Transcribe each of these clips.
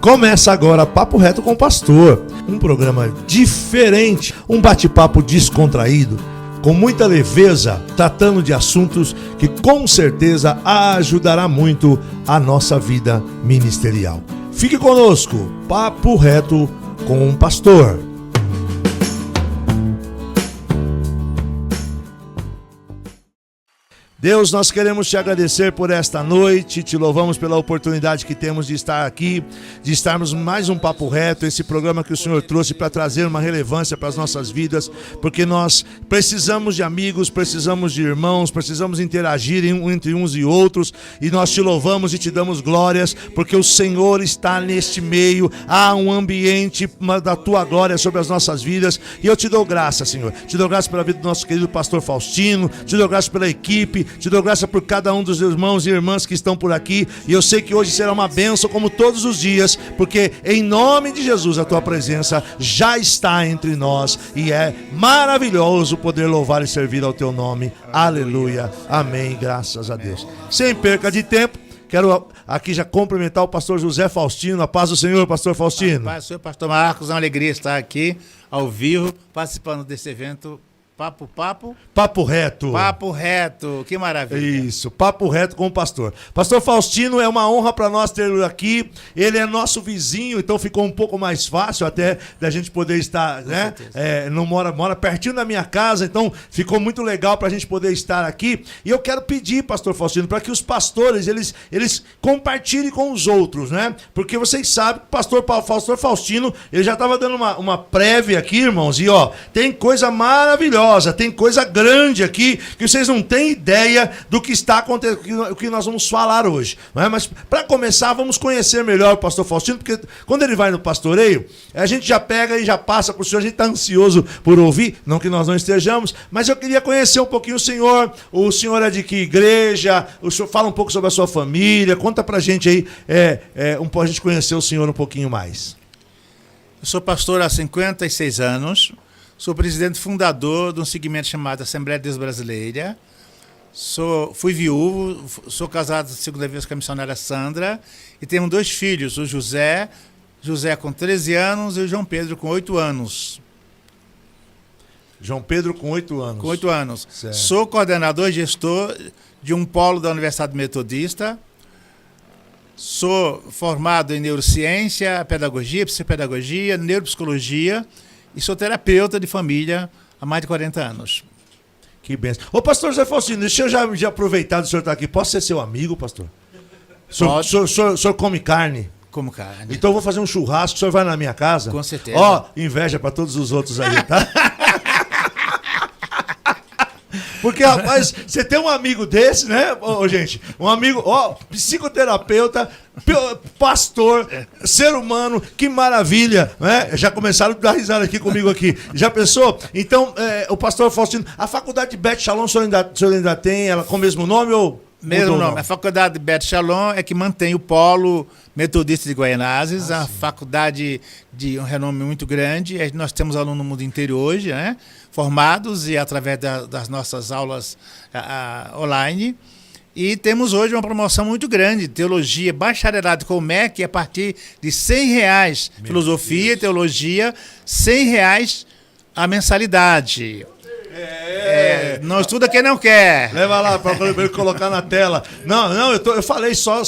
Começa agora Papo Reto com o Pastor, um programa diferente, um bate-papo descontraído, com muita leveza, tratando de assuntos que com certeza ajudará muito a nossa vida ministerial. Fique conosco, Papo Reto com o Pastor. Deus, nós queremos te agradecer por esta noite, te louvamos pela oportunidade que temos de estar aqui, de estarmos mais um Papo Reto, esse programa que o Senhor trouxe para trazer uma relevância para as nossas vidas, porque nós precisamos de amigos, precisamos de irmãos, precisamos interagir entre uns e outros, e nós te louvamos e te damos glórias, porque o Senhor está neste meio, há um ambiente da tua glória sobre as nossas vidas, e eu te dou graça, Senhor, te dou graça pela vida do nosso querido pastor Faustino, te dou graça pela equipe, te dou graça por cada um dos irmãos e irmãs que estão por aqui. E eu sei que hoje será uma bênção como todos os dias, porque em nome de Jesus a tua presença já está entre nós. E é maravilhoso poder louvar e servir ao teu nome. Aleluia. Amém. Graças a Deus. Sem perca de tempo, quero aqui já cumprimentar o pastor José Faustino. A paz do Senhor, pastor Faustino. A paz do Senhor, pastor Marcos. É uma alegria estar aqui ao vivo, participando desse evento. Papo Reto, que maravilha. Isso, Papo Reto com o pastor. Pastor Faustino, é uma honra para nós tê-lo aqui. Ele é nosso vizinho, então ficou um pouco mais fácil até da gente poder estar, né? Não mora pertinho da minha casa, então ficou muito legal para a gente poder estar aqui. E eu quero pedir, pastor Faustino, para que os pastores, eles compartilhem com os outros, né? Porque vocês sabem que o pastor Faustino, ele já estava dando uma prévia aqui, irmãos, e ó, tem coisa maravilhosa. Tem coisa grande aqui que vocês não têm ideia do que está acontecendo, o que nós vamos falar hoje. Não é? Mas para começar, vamos conhecer melhor o pastor Faustino, porque quando ele vai no pastoreio, a gente já pega e já passa para o senhor, a gente está ansioso por ouvir, não que nós não estejamos, mas eu queria conhecer um pouquinho o senhor é de que igreja, o senhor fala um pouco sobre a sua família, conta para a gente aí, a gente conhecer o senhor um pouquinho mais. Eu sou pastor há 56 anos, sou presidente fundador de um segmento chamado Assembleia de Deus Brasileira. Fui viúvo, sou casado a segunda vez com a missionária Sandra e temos 2 filhos, o José com 13 anos e o João Pedro com 8 anos. João Pedro com 8 anos. Com 8 anos. Certo. Sou coordenador e gestor de um polo da Universidade Metodista. Sou formado em neurociência, pedagogia, psicopedagogia, neuropsicologia. E sou terapeuta de família há mais de 40 anos. Que bênção. Ô, pastor José Faustino, deixa eu já aproveitar do senhor estar aqui. Posso ser seu amigo, pastor? O senhor come carne? Como carne. Então eu vou fazer um churrasco, o senhor vai na minha casa? Com certeza. Ó, inveja para todos os outros aí, tá? Porque, rapaz, você tem um amigo desse, né, gente? Um amigo, psicoterapeuta, pastor, ser humano, que maravilha, né? Já começaram a dar risada aqui comigo aqui. Já pensou? Então, o pastor Faustino, a faculdade de Beth Shalom, o senhor ainda tem ela com o mesmo nome ou... Mesmo nome. A faculdade de Beth Shalom é que mantém o polo metodista de Guaianazes, a faculdade de um renome muito grande. Nós temos alunos no mundo inteiro hoje, né? Formados e através das nossas aulas online. E temos hoje uma promoção muito grande, teologia, bacharelado com o MEC, a partir de R$100, filosofia e teologia, R$100 a mensalidade. Não estuda quem não quer. Leva lá para ele colocar na tela. Não, eu falei só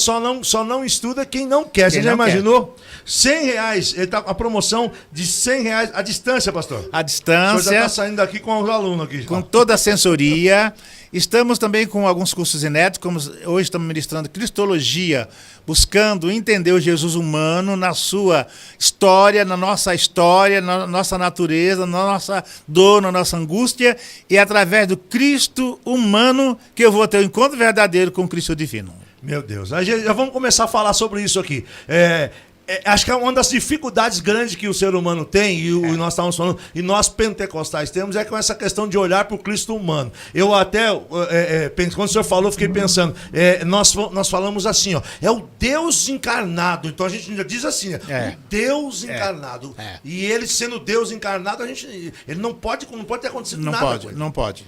não estuda quem não quer. Você já imaginou? R$100. Ele tá com a promoção de R$100 à distância, pastor. À distância. O senhor já está saindo daqui com os alunos aqui. Com toda a assessoria. Estamos também com alguns cursos inéditos, como hoje estamos ministrando Cristologia, buscando entender o Jesus humano na sua história, na nossa natureza, na nossa dor, na nossa angústia, e através do Cristo humano que eu vou ter um encontro verdadeiro com o Cristo divino. Meu Deus, já vamos começar a falar sobre isso aqui. Acho que é uma das dificuldades grandes que o ser humano tem, e nós estávamos falando, e nós pentecostais temos, é com essa questão de olhar para o Cristo humano. Eu até, quando o senhor falou, fiquei pensando, nós falamos assim, ó, é o Deus encarnado, então a gente já diz assim, o Deus encarnado. E ele sendo Deus encarnado, ele não pode ter acontecido nada. Não pode.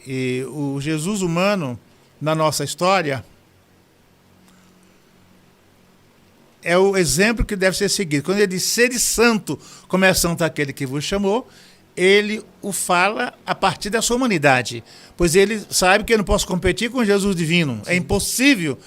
E o Jesus humano, na nossa história, é o exemplo que deve ser seguido. Quando ele diz, sede santo, como é santo aquele que vos chamou, ele o fala a partir da sua humanidade, pois ele sabe que eu não posso competir com Jesus divino. Sim. É impossível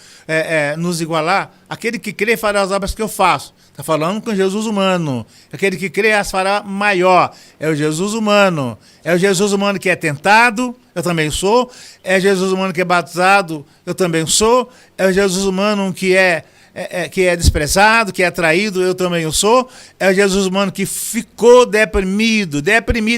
nos igualar. Aquele que crê fará as obras que eu faço. Está falando com Jesus humano. Aquele que crê as fará maior. É o Jesus humano. É o Jesus humano que é tentado, eu também sou. É o Jesus humano que é batizado, eu também sou. É o Jesus humano que é desprezado, que é traído, eu também o sou. É o Jesus humano que ficou deprimido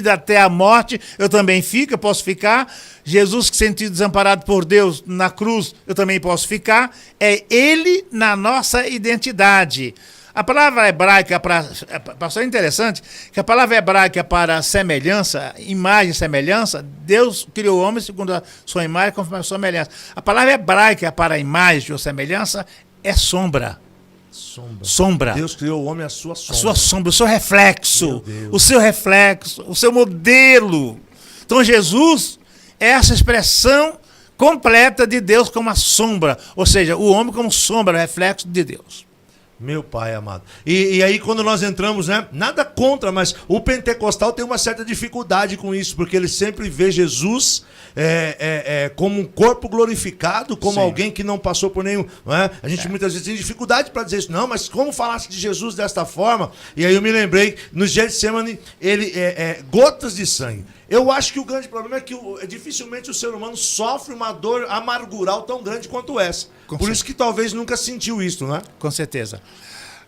até a morte, eu também fico, eu posso ficar. Jesus que se sentiu desamparado por Deus na cruz, eu também posso ficar. É ele na nossa identidade. A palavra hebraica é interessante, que a palavra hebraica para semelhança, imagem e semelhança, Deus criou o homem segundo a sua imagem, conforme a sua semelhança. A palavra hebraica para imagem ou semelhança é sombra. Sombra. Deus criou o homem à sua sombra. A sua sombra, o seu reflexo. O seu modelo. Então Jesus é essa expressão completa de Deus como a sombra. Ou seja, o homem como sombra, reflexo de Deus. Meu pai amado. E aí quando nós entramos, né? Nada contra, mas o pentecostal tem uma certa dificuldade com isso, porque ele sempre vê Jesus como um corpo glorificado, como Sim. alguém que não passou por nenhum... Não é? A gente muitas vezes tem dificuldade para dizer isso. Não, mas como falasse de Jesus desta forma? E aí eu me lembrei, no Getsemane, ele gotas de sangue. Eu acho que o grande problema é que dificilmente o ser humano sofre uma dor amargural tão grande quanto essa. Por isso que talvez nunca sentiu isso, né? Com certeza.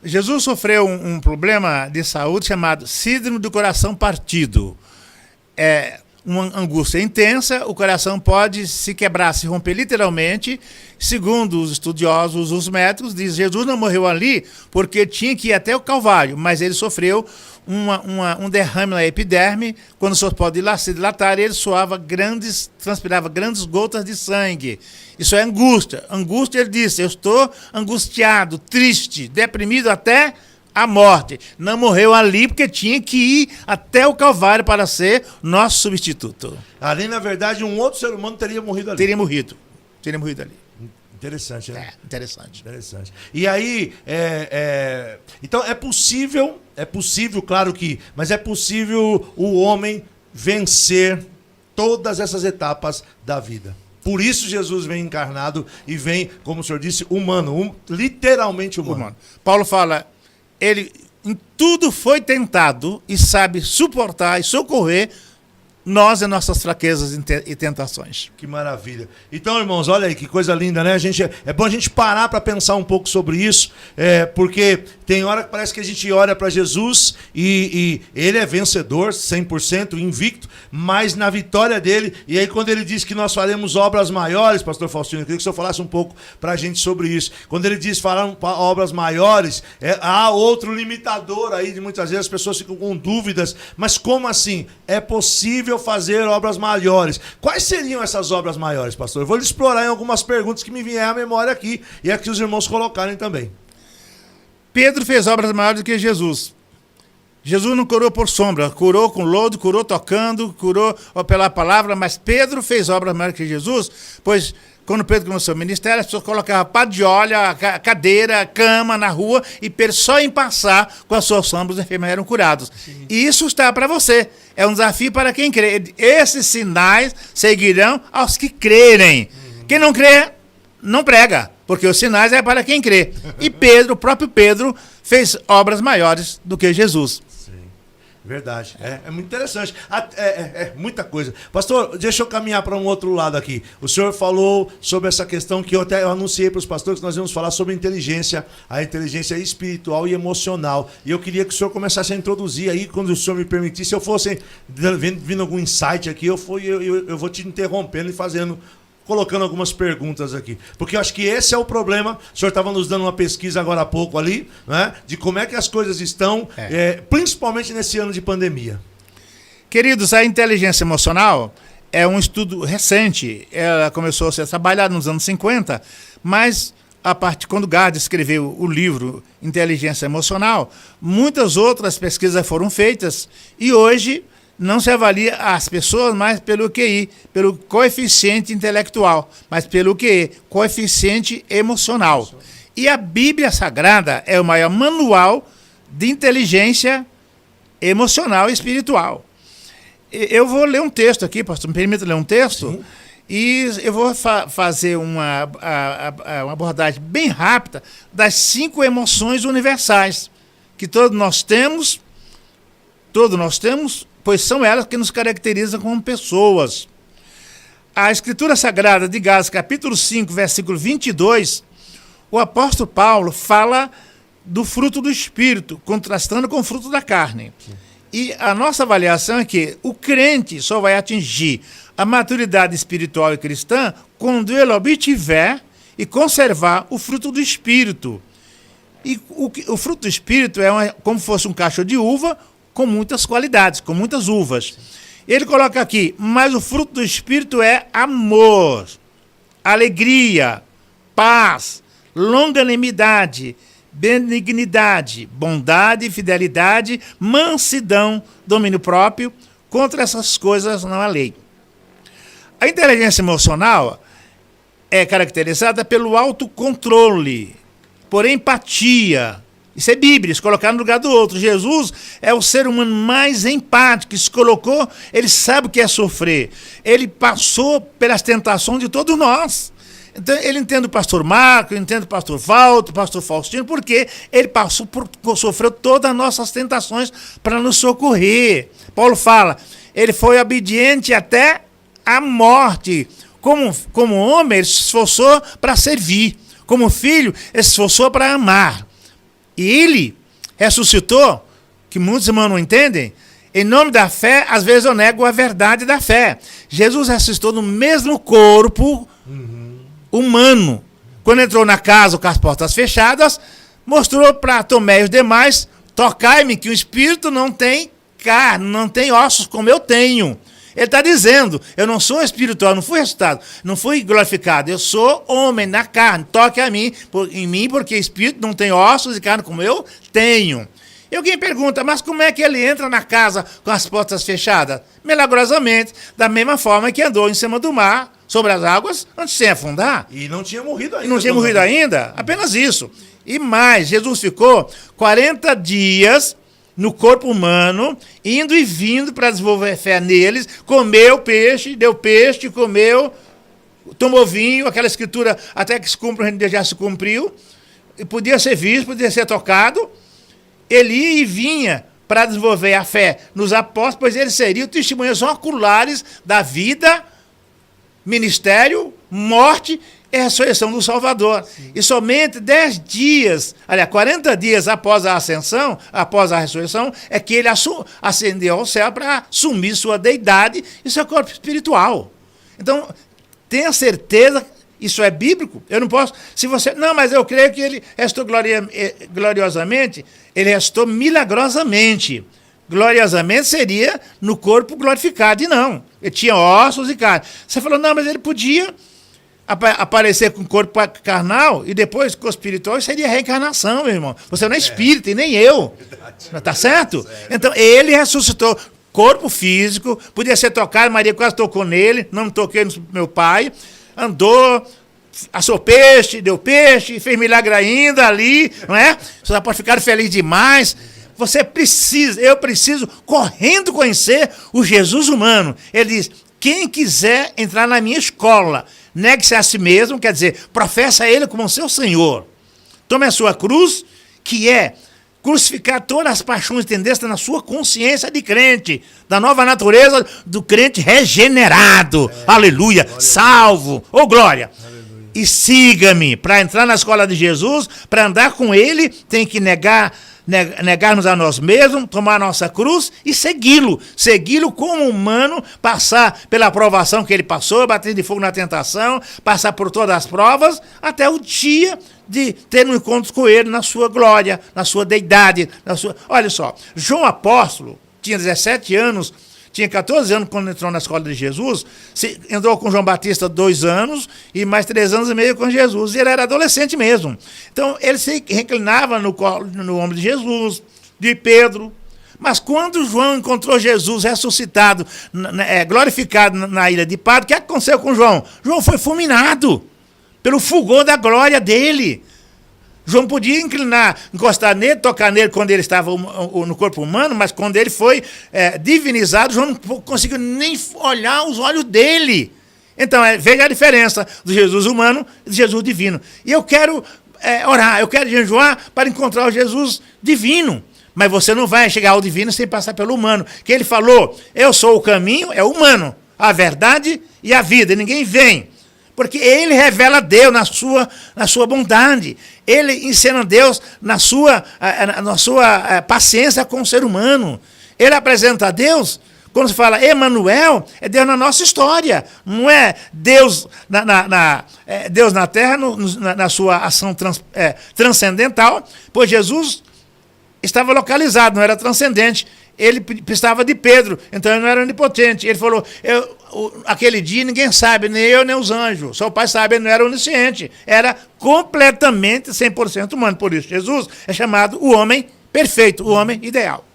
Jesus sofreu um problema de saúde chamado síndrome do coração partido. É uma angústia intensa, o coração pode se quebrar, se romper literalmente. Segundo os estudiosos, os médicos, diz Jesus não morreu ali porque tinha que ir até o Calvário, mas ele sofreu um derrame na epiderme, quando o seu pó se dilatar, ele transpirava grandes gotas de sangue. Isso é angústia. Angústia, ele disse, eu estou angustiado, triste, deprimido até a morte. Não morreu ali porque tinha que ir até o Calvário para ser nosso substituto. Ali, na verdade, um outro ser humano teria morrido ali. Teria morrido ali. Interessante, né? Interessante. E aí, então é possível, claro que, mas é possível o homem vencer todas essas etapas da vida. Por isso Jesus vem encarnado e vem, como o senhor disse, humano, literalmente humano. Paulo fala, ele em tudo foi tentado e sabe suportar e socorrer nós e nossas fraquezas e tentações. Que maravilha. Então, irmãos, olha aí que coisa linda, né? É bom a gente parar para pensar um pouco sobre isso, porque tem hora que parece que a gente olha para Jesus e ele é vencedor, 100%, invicto, mas na vitória dele, e aí quando ele diz que nós faremos obras maiores, pastor Faustino, eu queria que o senhor falasse um pouco para a gente sobre isso. Quando ele diz farão obras maiores, há outro limitador aí, de muitas vezes as pessoas ficam com dúvidas, mas como assim? É possível fazer obras maiores. Quais seriam essas obras maiores, pastor? Eu vou explorar em algumas perguntas que me vieram à memória aqui e aqui os irmãos colocarem também. Pedro fez obras maiores do que Jesus. Jesus não curou por sombra, curou com lodo, curou tocando, curou pela palavra, mas Pedro fez obras maiores que Jesus, pois quando Pedro começou o ministério, as pessoas colocavam pá de óleo, cadeira, cama na rua, e Pedro só em passar com as suas sombras, os enfermos eram curados. Sim. E isso está para você. É um desafio para quem crê. Esses sinais seguirão aos que crerem. Quem não crê, não prega, porque os sinais é para quem crê. E Pedro, o próprio Pedro, fez obras maiores do que Jesus. Verdade, é muito interessante, muita coisa. Pastor, deixa eu caminhar para um outro lado aqui. O senhor falou sobre essa questão que eu anunciei para os pastores, que nós íamos falar sobre inteligência, a inteligência espiritual e emocional. E eu queria que o senhor começasse a introduzir aí, quando o senhor me permitisse, se eu fosse vindo algum insight aqui, eu vou te interrompendo e colocando algumas perguntas aqui. Porque eu acho que esse é o problema. O senhor estava nos dando uma pesquisa agora há pouco ali, né, de como é que as coisas estão, principalmente nesse ano de pandemia. Queridos, a inteligência emocional é um estudo recente. Ela começou a ser trabalhada nos anos 50, mas quando Gard escreveu o livro Inteligência Emocional, muitas outras pesquisas foram feitas e hoje não se avalia as pessoas mais pelo QI, pelo coeficiente intelectual, mas pelo QE, coeficiente emocional. E a Bíblia Sagrada é o maior manual de inteligência emocional e espiritual. Eu vou ler um texto aqui, pastor, me permita ler um texto? Sim. E eu vou fazer uma abordagem bem rápida das 5 emoções universais que todos nós temos, pois são elas que nos caracterizam como pessoas. A Escritura Sagrada de Gálatas, capítulo 5, versículo 22, o apóstolo Paulo fala do fruto do Espírito, contrastando com o fruto da carne. E a nossa avaliação é que o crente só vai atingir a maturidade espiritual e cristã quando ele obtiver e conservar o fruto do Espírito. E o fruto do Espírito é como se fosse um cacho de uva com muitas qualidades, com muitas uvas. Ele coloca aqui, mas o fruto do Espírito é amor, alegria, paz, longanimidade, benignidade, bondade, fidelidade, mansidão, domínio próprio. Contra essas coisas não há lei. A inteligência emocional é caracterizada pelo autocontrole, por empatia. Isso é Bíblia, se colocar no lugar do outro. Jesus é o ser humano mais empático, se colocou, ele sabe o que é sofrer. Ele passou pelas tentações de todos nós. Então, ele entende o pastor Marco, entende o pastor Walter, o pastor Faustino, porque ele sofreu todas as nossas tentações para nos socorrer. Paulo fala, ele foi obediente até a morte. Como homem, ele se esforçou para servir. Como filho, ele se esforçou para amar. E ele ressuscitou, que muitos irmãos não entendem, em nome da fé, às vezes eu nego a verdade da fé. Jesus ressuscitou no mesmo corpo humano. Quando entrou na casa com as portas fechadas, mostrou para Tomé e os demais, tocai-me que o espírito não tem carne, não tem ossos como eu tenho. Ele está dizendo, eu não sou espiritual, não fui ressuscitado, não fui glorificado, eu sou homem na carne, toque em mim, porque espírito não tem ossos e carne como eu tenho. E alguém pergunta, mas como é que ele entra na casa com as portas fechadas? Milagrosamente, da mesma forma que andou em cima do mar, sobre as águas, antes de se afundar. E não tinha morrido ainda. E não tinha morrido ainda, apenas isso. E mais, Jesus ficou 40 dias no corpo humano, indo e vindo para desenvolver fé neles, comeu peixe, deu peixe, comeu, tomou vinho, aquela escritura até que se cumpre, já se cumpriu, e podia ser visto, podia ser tocado. Ele ia e vinha para desenvolver a fé nos apóstolos, pois eles seriam testemunhas oculares da vida, ministério, morte e ressurreição do Salvador. Sim. E somente 10 dias, aliás, 40 dias após a ascensão, após a ressurreição, é que ele ascendeu ao céu para assumir sua deidade e seu corpo espiritual. Então, tenha certeza, isso é bíblico. Eu não posso, se você, não, mas eu creio que ele restou gloriosamente, ele restou milagrosamente. Gloriosamente seria no corpo glorificado, e não. Ele tinha ossos e carne. Você falou, não, mas ele podia aparecer com o corpo carnal e depois com o espiritual, isso seria reencarnação, meu irmão. Você não é espírito e nem eu. Tá certo? Então, ele ressuscitou corpo físico, podia ser tocado, Maria quase tocou nele, não toquei no meu pai, andou, assou peixe, deu peixe, fez milagre ainda ali, não é? Você pode ficar feliz demais. Você precisa, eu preciso, correndo conhecer o Jesus humano. Ele diz, quem quiser entrar na minha escola, negue-se a si mesmo, quer dizer, professa ele como seu Senhor. Tome a sua cruz, que é crucificar todas as paixões e tendências na sua consciência de crente, da nova natureza do crente regenerado. Aleluia, salvo, glória. Aleluia. E siga-me. Para entrar na escola de Jesus, para andar com ele, tem que negar-nos a nós mesmos, tomar a nossa cruz e segui-lo. Segui-lo como humano, passar pela provação que ele passou, bater de fogo na tentação, passar por todas as provas, até o dia de ter um encontro com ele na sua glória, na sua deidade. Olha só, João Apóstolo tinha 17 anos, tinha 14 anos quando entrou na escola de Jesus, entrou com João Batista 2 anos e mais 3 anos e meio com Jesus. E ele era adolescente mesmo. Então, ele se reclinava no ombro de Jesus, de Pedro. Mas quando João encontrou Jesus ressuscitado, glorificado na ilha de Patmos, o que aconteceu com João? João foi fulminado pelo fulgor da glória dele. João podia encostar nele, tocar nele quando ele estava no corpo humano, mas quando ele foi divinizado, João não conseguiu nem olhar os olhos dele. Então, veja a diferença do Jesus humano e do Jesus divino. E eu quero orar, eu quero jejuar para encontrar o Jesus divino. Mas você não vai chegar ao divino sem passar pelo humano. Que ele falou, eu sou o caminho, é humano, a verdade e a vida. E ninguém vem. Porque ele revela Deus na sua bondade. Ele ensina Deus na sua paciência com o ser humano. Ele apresenta a Deus, quando se fala Emanuel, é Deus na nossa história. Não é Deus Deus na terra, na sua ação transcendental, pois Jesus estava localizado, não era transcendente. Ele precisava de Pedro, então ele não era onipotente. Ele falou, aquele dia ninguém sabe, nem eu, nem os anjos. Só o Pai sabe, ele não era onisciente. Era completamente 100% humano. Por isso, Jesus é chamado o homem perfeito, o homem ideal.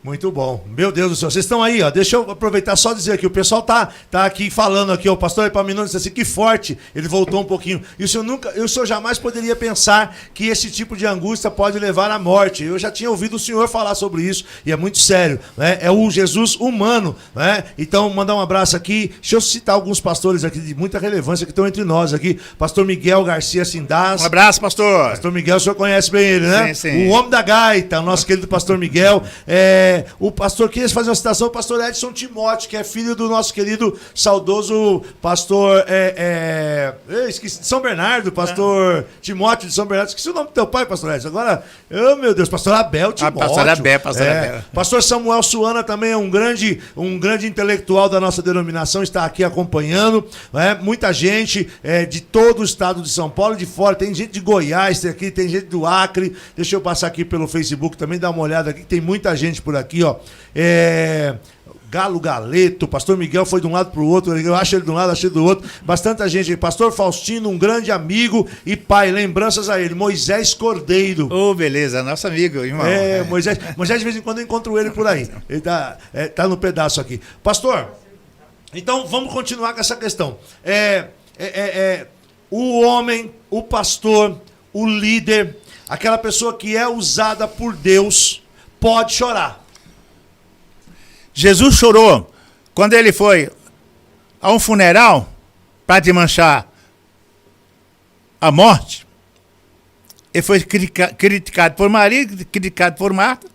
Muito bom. Meu Deus do céu. Vocês estão aí, ó. Deixa eu aproveitar só dizer aqui. O pessoal tá aqui falando aqui, ó. O pastor Epaminondas disse assim, que forte. Ele voltou um pouquinho. E o senhor jamais poderia pensar que esse tipo de angústia pode levar à morte. Eu já tinha ouvido o senhor falar sobre isso. E é muito sério, né? É o Jesus humano, né? Então, mandar um abraço aqui. Deixa eu citar alguns pastores aqui de muita relevância que estão entre nós aqui. Pastor Miguel Garcia Sindás. Um abraço, pastor. Pastor Miguel, o senhor conhece bem ele, né? Sim, sim. O homem da gaita, o nosso querido pastor Miguel. O pastor, queria fazer uma citação, o pastor Edson Timóteo, que é filho do nosso querido, saudoso pastor, esqueci, de São Bernardo, pastor Timóteo de São Bernardo. Esqueci o nome do teu pai, pastor Edson. Agora, meu Deus, pastor Abel Timóteo. Pastor Abel. Pastor Samuel Suana também é um grande intelectual da nossa denominação, está aqui acompanhando. Muita gente de todo o estado de São Paulo, de fora, tem gente de Goiás, tem gente do Acre. Deixa eu passar aqui pelo Facebook também, dar uma olhada aqui, tem muita gente por aqui, ó. Galo Galeto, pastor Miguel foi de um lado para o outro, eu acho ele de um lado, achei do outro, bastante gente. Pastor Faustino, um grande amigo e pai, lembranças a ele. Moisés Cordeiro. Beleza, nosso amigo, irmão. Moisés, de vez em quando eu encontro ele por aí. Ele tá no pedaço aqui. Pastor, então vamos continuar com essa questão. O homem, o pastor, o líder, aquela pessoa que é usada por Deus, pode chorar. Jesus chorou quando ele foi a um funeral para desmanchar a morte. Ele foi criticado por Maria, criticado por Marta.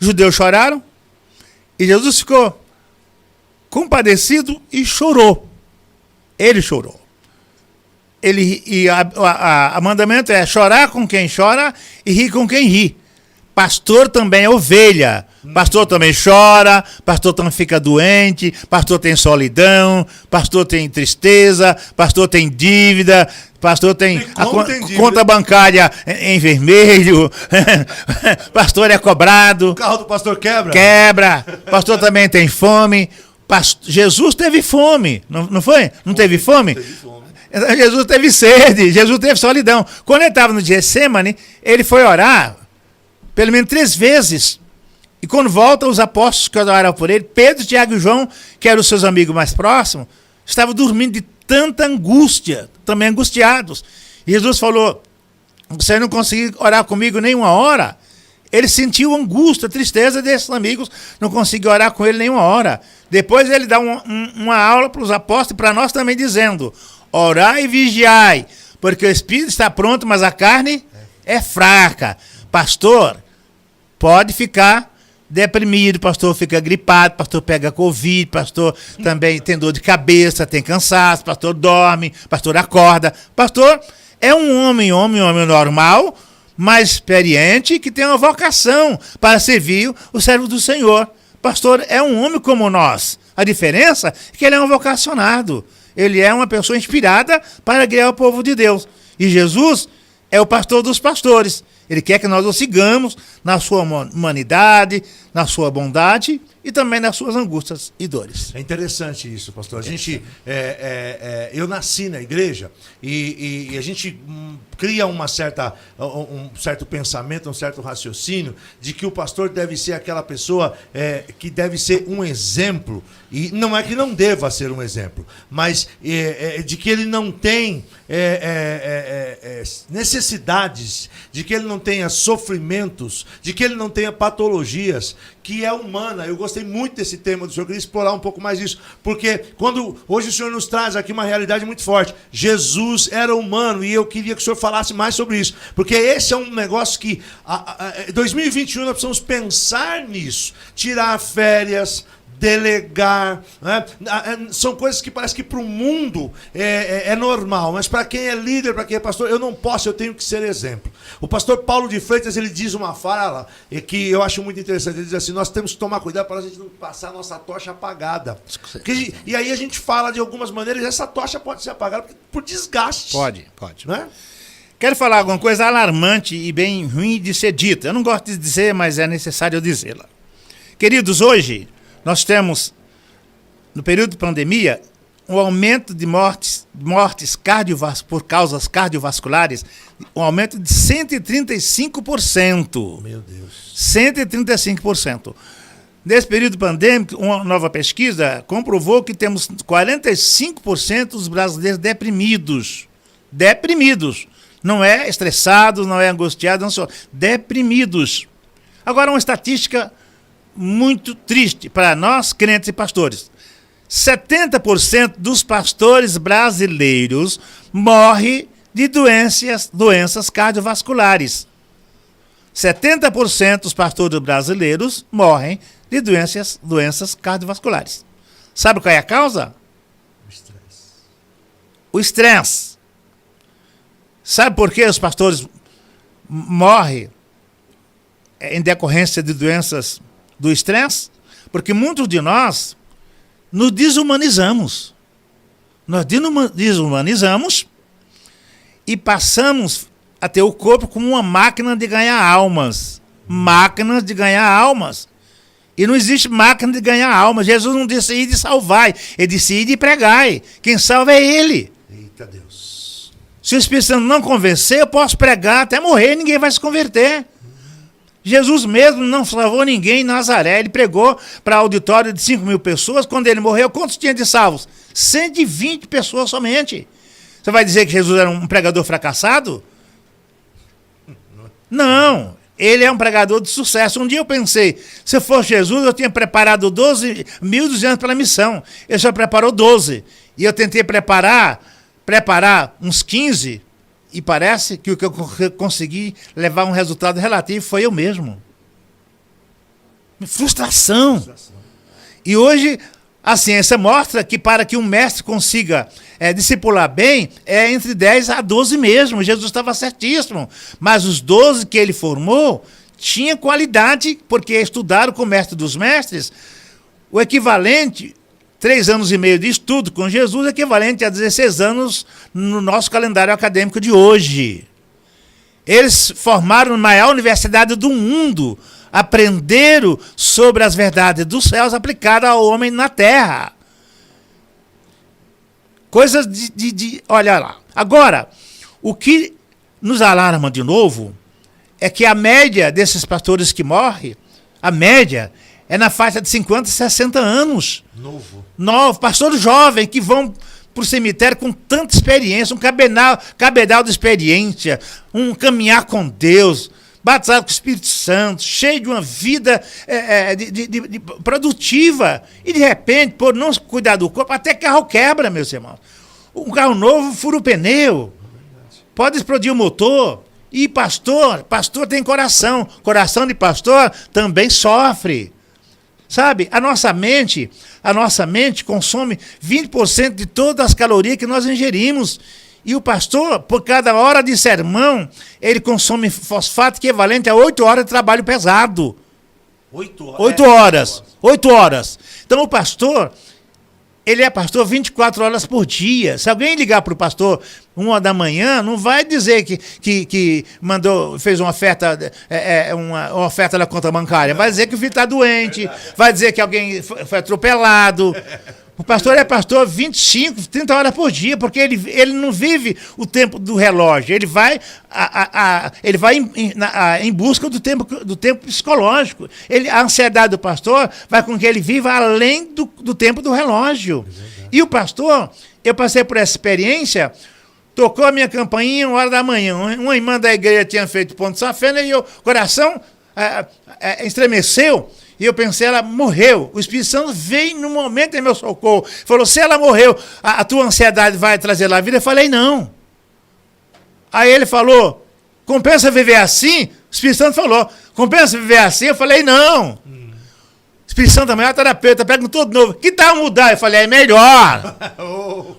Os judeus choraram e Jesus ficou compadecido e chorou. Ele chorou. A mandamento é chorar com quem chora e rir com quem ri. Pastor também é ovelha. Pastor também chora, pastor também fica doente, pastor tem solidão, pastor tem tristeza, pastor tem dívida, pastor tem conta bancária em vermelho, pastor é cobrado. O carro do pastor quebra? Quebra. Pastor também tem fome. Jesus teve fome, não foi? Não teve fome? Teve fome. Jesus teve sede, Jesus teve solidão. Quando ele estava no Getsemane, ele foi orar pelo menos 3 vezes. E quando volta, os apóstolos que oraram por ele, Pedro, Tiago e João, que eram os seus amigos mais próximos, estavam dormindo de tanta angústia, também angustiados. E Jesus falou, você não conseguiu orar comigo nem 1 hora? Ele sentiu angústia, tristeza desses amigos, não conseguiu orar com ele nem 1 hora. Depois ele dá uma aula para os apóstolos e para nós também, dizendo, orai e vigiai, porque o espírito está pronto, mas a carne é fraca. Pastor, pode ficar deprimido, pastor fica gripado, pastor pega Covid, pastor também tem dor de cabeça, tem cansaço, pastor dorme, pastor acorda. Pastor é um homem normal, mas experiente, que tem uma vocação para servir o servo do Senhor. Pastor é um homem como nós. A diferença é que ele é um vocacionado. Ele é uma pessoa inspirada para guiar o povo de Deus. E Jesus é o pastor dos pastores. Ele quer que nós o sigamos na sua humanidade, na sua bondade e também nas suas angústias e dores. É interessante isso, pastor. A gente, eu nasci na igreja e a gente cria um certo pensamento, um certo raciocínio de que o pastor deve ser aquela pessoa que deve ser um exemplo. E não é que não deva ser um exemplo, mas de que ele não tem necessidades, de que ele não tenha sofrimentos, de que ele não tenha patologias, que é humana. Eu gostei muito desse tema do senhor, queria explorar um pouco mais isso, porque hoje o senhor nos traz aqui uma realidade muito forte. Jesus era humano e eu queria que o senhor falasse mais sobre isso, porque esse é um negócio que, 2021, nós precisamos pensar nisso, tirar férias, delegar, né? São coisas que parece que para o mundo é normal, mas para quem é líder, para quem é pastor, eu tenho que ser exemplo. O pastor Paulo de Freitas, ele diz uma fala que eu acho muito interessante. Ele diz assim: nós temos que tomar cuidado para a gente não passar a nossa tocha apagada. E aí a gente fala de algumas maneiras, essa tocha pode ser apagada por desgaste. Pode. Né? Quero falar alguma coisa alarmante e bem ruim de ser dita. Eu não gosto de dizer, mas é necessário dizê-la. Queridos, hoje nós temos, no período de pandemia, um aumento de mortes por causas cardiovasculares, um aumento de 135%. Meu Deus. 135%. Nesse período pandêmico, uma nova pesquisa comprovou que temos 45% dos brasileiros deprimidos. Deprimidos. Não é estressados, não é angustiados, não são deprimidos. Agora, uma estatística muito triste para nós, crentes e pastores. 70% dos pastores brasileiros morrem de doenças cardiovasculares. 70% dos pastores brasileiros morrem de doenças cardiovasculares. Sabe qual é a causa? O estresse. Sabe por que os pastores morrem em decorrência de doenças do estresse? Porque muitos de nós nos desumanizamos. Nós desumanizamos e passamos a ter o corpo como uma máquina de ganhar almas. Máquinas de ganhar almas. E não existe máquina de ganhar almas. Jesus não disse ir de salvar, ele disse ir de pregar. Quem salva é ele. Eita Deus. Se o Espírito Santo não convencer, eu posso pregar até morrer, ninguém vai se converter. Jesus mesmo não salvou ninguém em Nazaré. Ele pregou para auditório de 5.000 pessoas. Quando ele morreu, quantos tinha de salvos? 120 pessoas somente. Você vai dizer que Jesus era um pregador fracassado? Não. Ele é um pregador de sucesso. Um dia eu pensei, se fosse Jesus, eu tinha preparado 1.200 para a missão. Ele só preparou 12. E eu tentei preparar uns 15. E parece que o que eu consegui levar um resultado relativo foi eu mesmo. Frustração. E hoje a ciência mostra que para que um mestre consiga discipular bem, é entre 10 a 12 mesmo. Jesus estava certíssimo. Mas os 12 que ele formou tinham qualidade, porque estudaram com o mestre dos mestres. O equivalente, 3 anos e meio de estudo com Jesus, é equivalente a 16 anos no nosso calendário acadêmico de hoje. Eles formaram a maior universidade do mundo, aprenderam sobre as verdades dos céus aplicadas ao homem na terra. Coisas olha lá. Agora, o que nos alarma de novo é que a média desses pastores que morrem, a média é na faixa de 50 e 60 anos. Novo, pastores jovens que vão para o cemitério com tanta experiência, um cabedal de experiência, um caminhar com Deus, batizado com o Espírito Santo, cheio de uma vida produtiva. E de repente, por não cuidar do corpo, até carro quebra, meus irmãos. Um carro novo fura o pneu, pode explodir o motor. E pastor tem coração de pastor também sofre. Sabe, a nossa mente consome 20% de todas as calorias que nós ingerimos. E o pastor, por cada hora de sermão, ele consome fosfato equivalente a 8 horas de trabalho pesado. 8 horas. Então o pastor, ele é pastor 24 horas por dia. Se alguém ligar para o pastor 1h da manhã, não vai dizer que fez uma oferta, uma oferta da conta bancária. Vai dizer que o filho está doente, vai dizer que alguém foi atropelado. O pastor é pastor 25, 30 horas por dia, porque ele não vive o tempo do relógio, ele vai em busca do tempo psicológico. A ansiedade do pastor vai com que ele viva além do tempo do relógio. E o pastor, eu passei por essa experiência, tocou a minha campainha 1h da manhã, uma irmã da igreja tinha feito ponto de safena e o coração estremeceu. E eu pensei, ela morreu. O Espírito Santo veio no momento em meu socorro. Falou, se ela morreu, a tua ansiedade vai trazer ela à vida? Eu falei, não. Aí ele falou, compensa viver assim? O Espírito Santo falou, compensa viver assim? Eu falei, não. O Espírito Santo também é terapeuta, pega tudo novo. Que tal mudar? Eu falei, é melhor.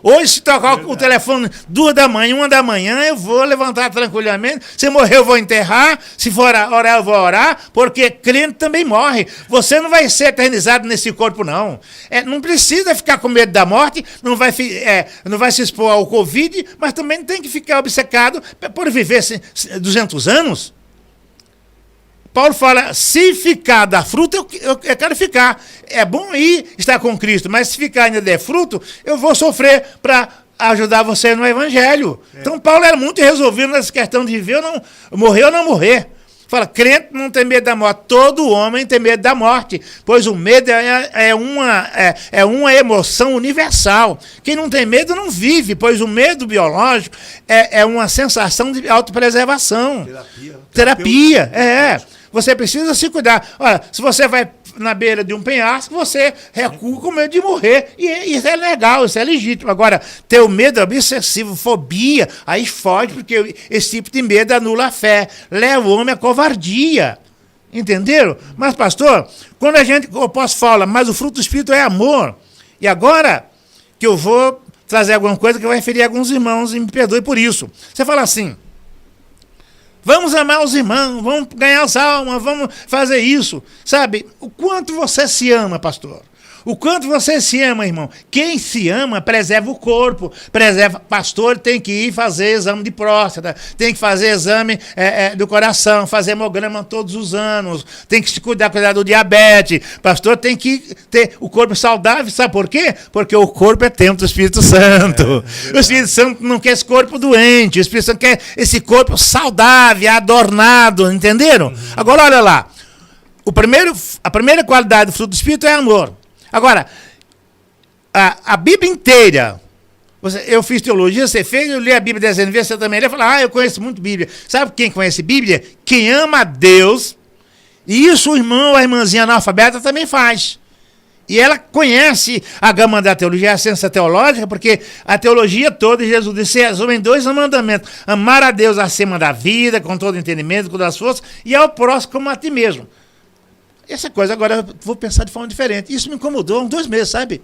Hoje, se tocar o telefone 2h da manhã, 1h da manhã, eu vou levantar tranquilamente. Se morrer, eu vou enterrar. Se for orar, eu vou orar. Porque crente também morre. Você não vai ser eternizado nesse corpo, não. Não precisa ficar com medo da morte, não vai se expor ao Covid, mas também não tem que ficar obcecado por viver 200 anos. Paulo fala, se ficar dar fruto, eu quero ficar. É bom estar com Cristo, mas se ficar ainda der fruto, eu vou sofrer para ajudar você no Evangelho. Então Paulo era muito resolvido nessa questão de viver morrer ou não morrer. Fala, crente não tem medo da morte. Todo homem tem medo da morte, pois o medo é uma emoção universal. Quem não tem medo não vive, pois o medo biológico é uma sensação de autopreservação. Terapia. Você precisa se cuidar. Olha, se você vai na beira de um penhasco, você recua com medo de morrer. E isso é legal, isso é legítimo. Agora, ter o medo obsessivo, fobia, aí foge, porque esse tipo de medo anula a fé. Leva o homem à covardia. Entenderam? Mas, pastor, quando eu posso falar, mas o fruto do Espírito é amor. E agora que eu vou trazer alguma coisa que vai ferir alguns irmãos, e me perdoe por isso. Você fala assim, vamos amar os irmãos, vamos ganhar as almas, vamos fazer isso. Sabe, o quanto você se ama, pastor? O quanto você se ama, irmão? Quem se ama, preserva o corpo. Pastor tem que ir fazer exame de próstata, tem que fazer exame do coração, fazer hemograma todos os anos, tem que se cuidar do diabetes. Pastor tem que ter o corpo saudável, sabe por quê? Porque o corpo é templo do Espírito Santo. O Espírito Santo não quer esse corpo doente, o Espírito Santo quer esse corpo saudável, adornado, entenderam? Agora, olha lá, a primeira qualidade do fruto do Espírito é amor. Agora, a Bíblia inteira, eu fiz teologia, você fez, eu li a Bíblia dezenas de vezes, você também lê, eu falo, eu conheço muito Bíblia. Sabe quem conhece Bíblia? Quem ama a Deus, e isso o irmão ou a irmãzinha analfabeta também faz. E ela conhece a gama da teologia, a ciência teológica, porque a teologia toda, Jesus disse, se resume em 2 mandamentos: amar a Deus acima da vida, com todo entendimento, com todas as forças, e ao próximo como a ti mesmo. Essa coisa agora eu vou pensar de forma diferente. Isso me incomodou há uns 2 meses, sabe?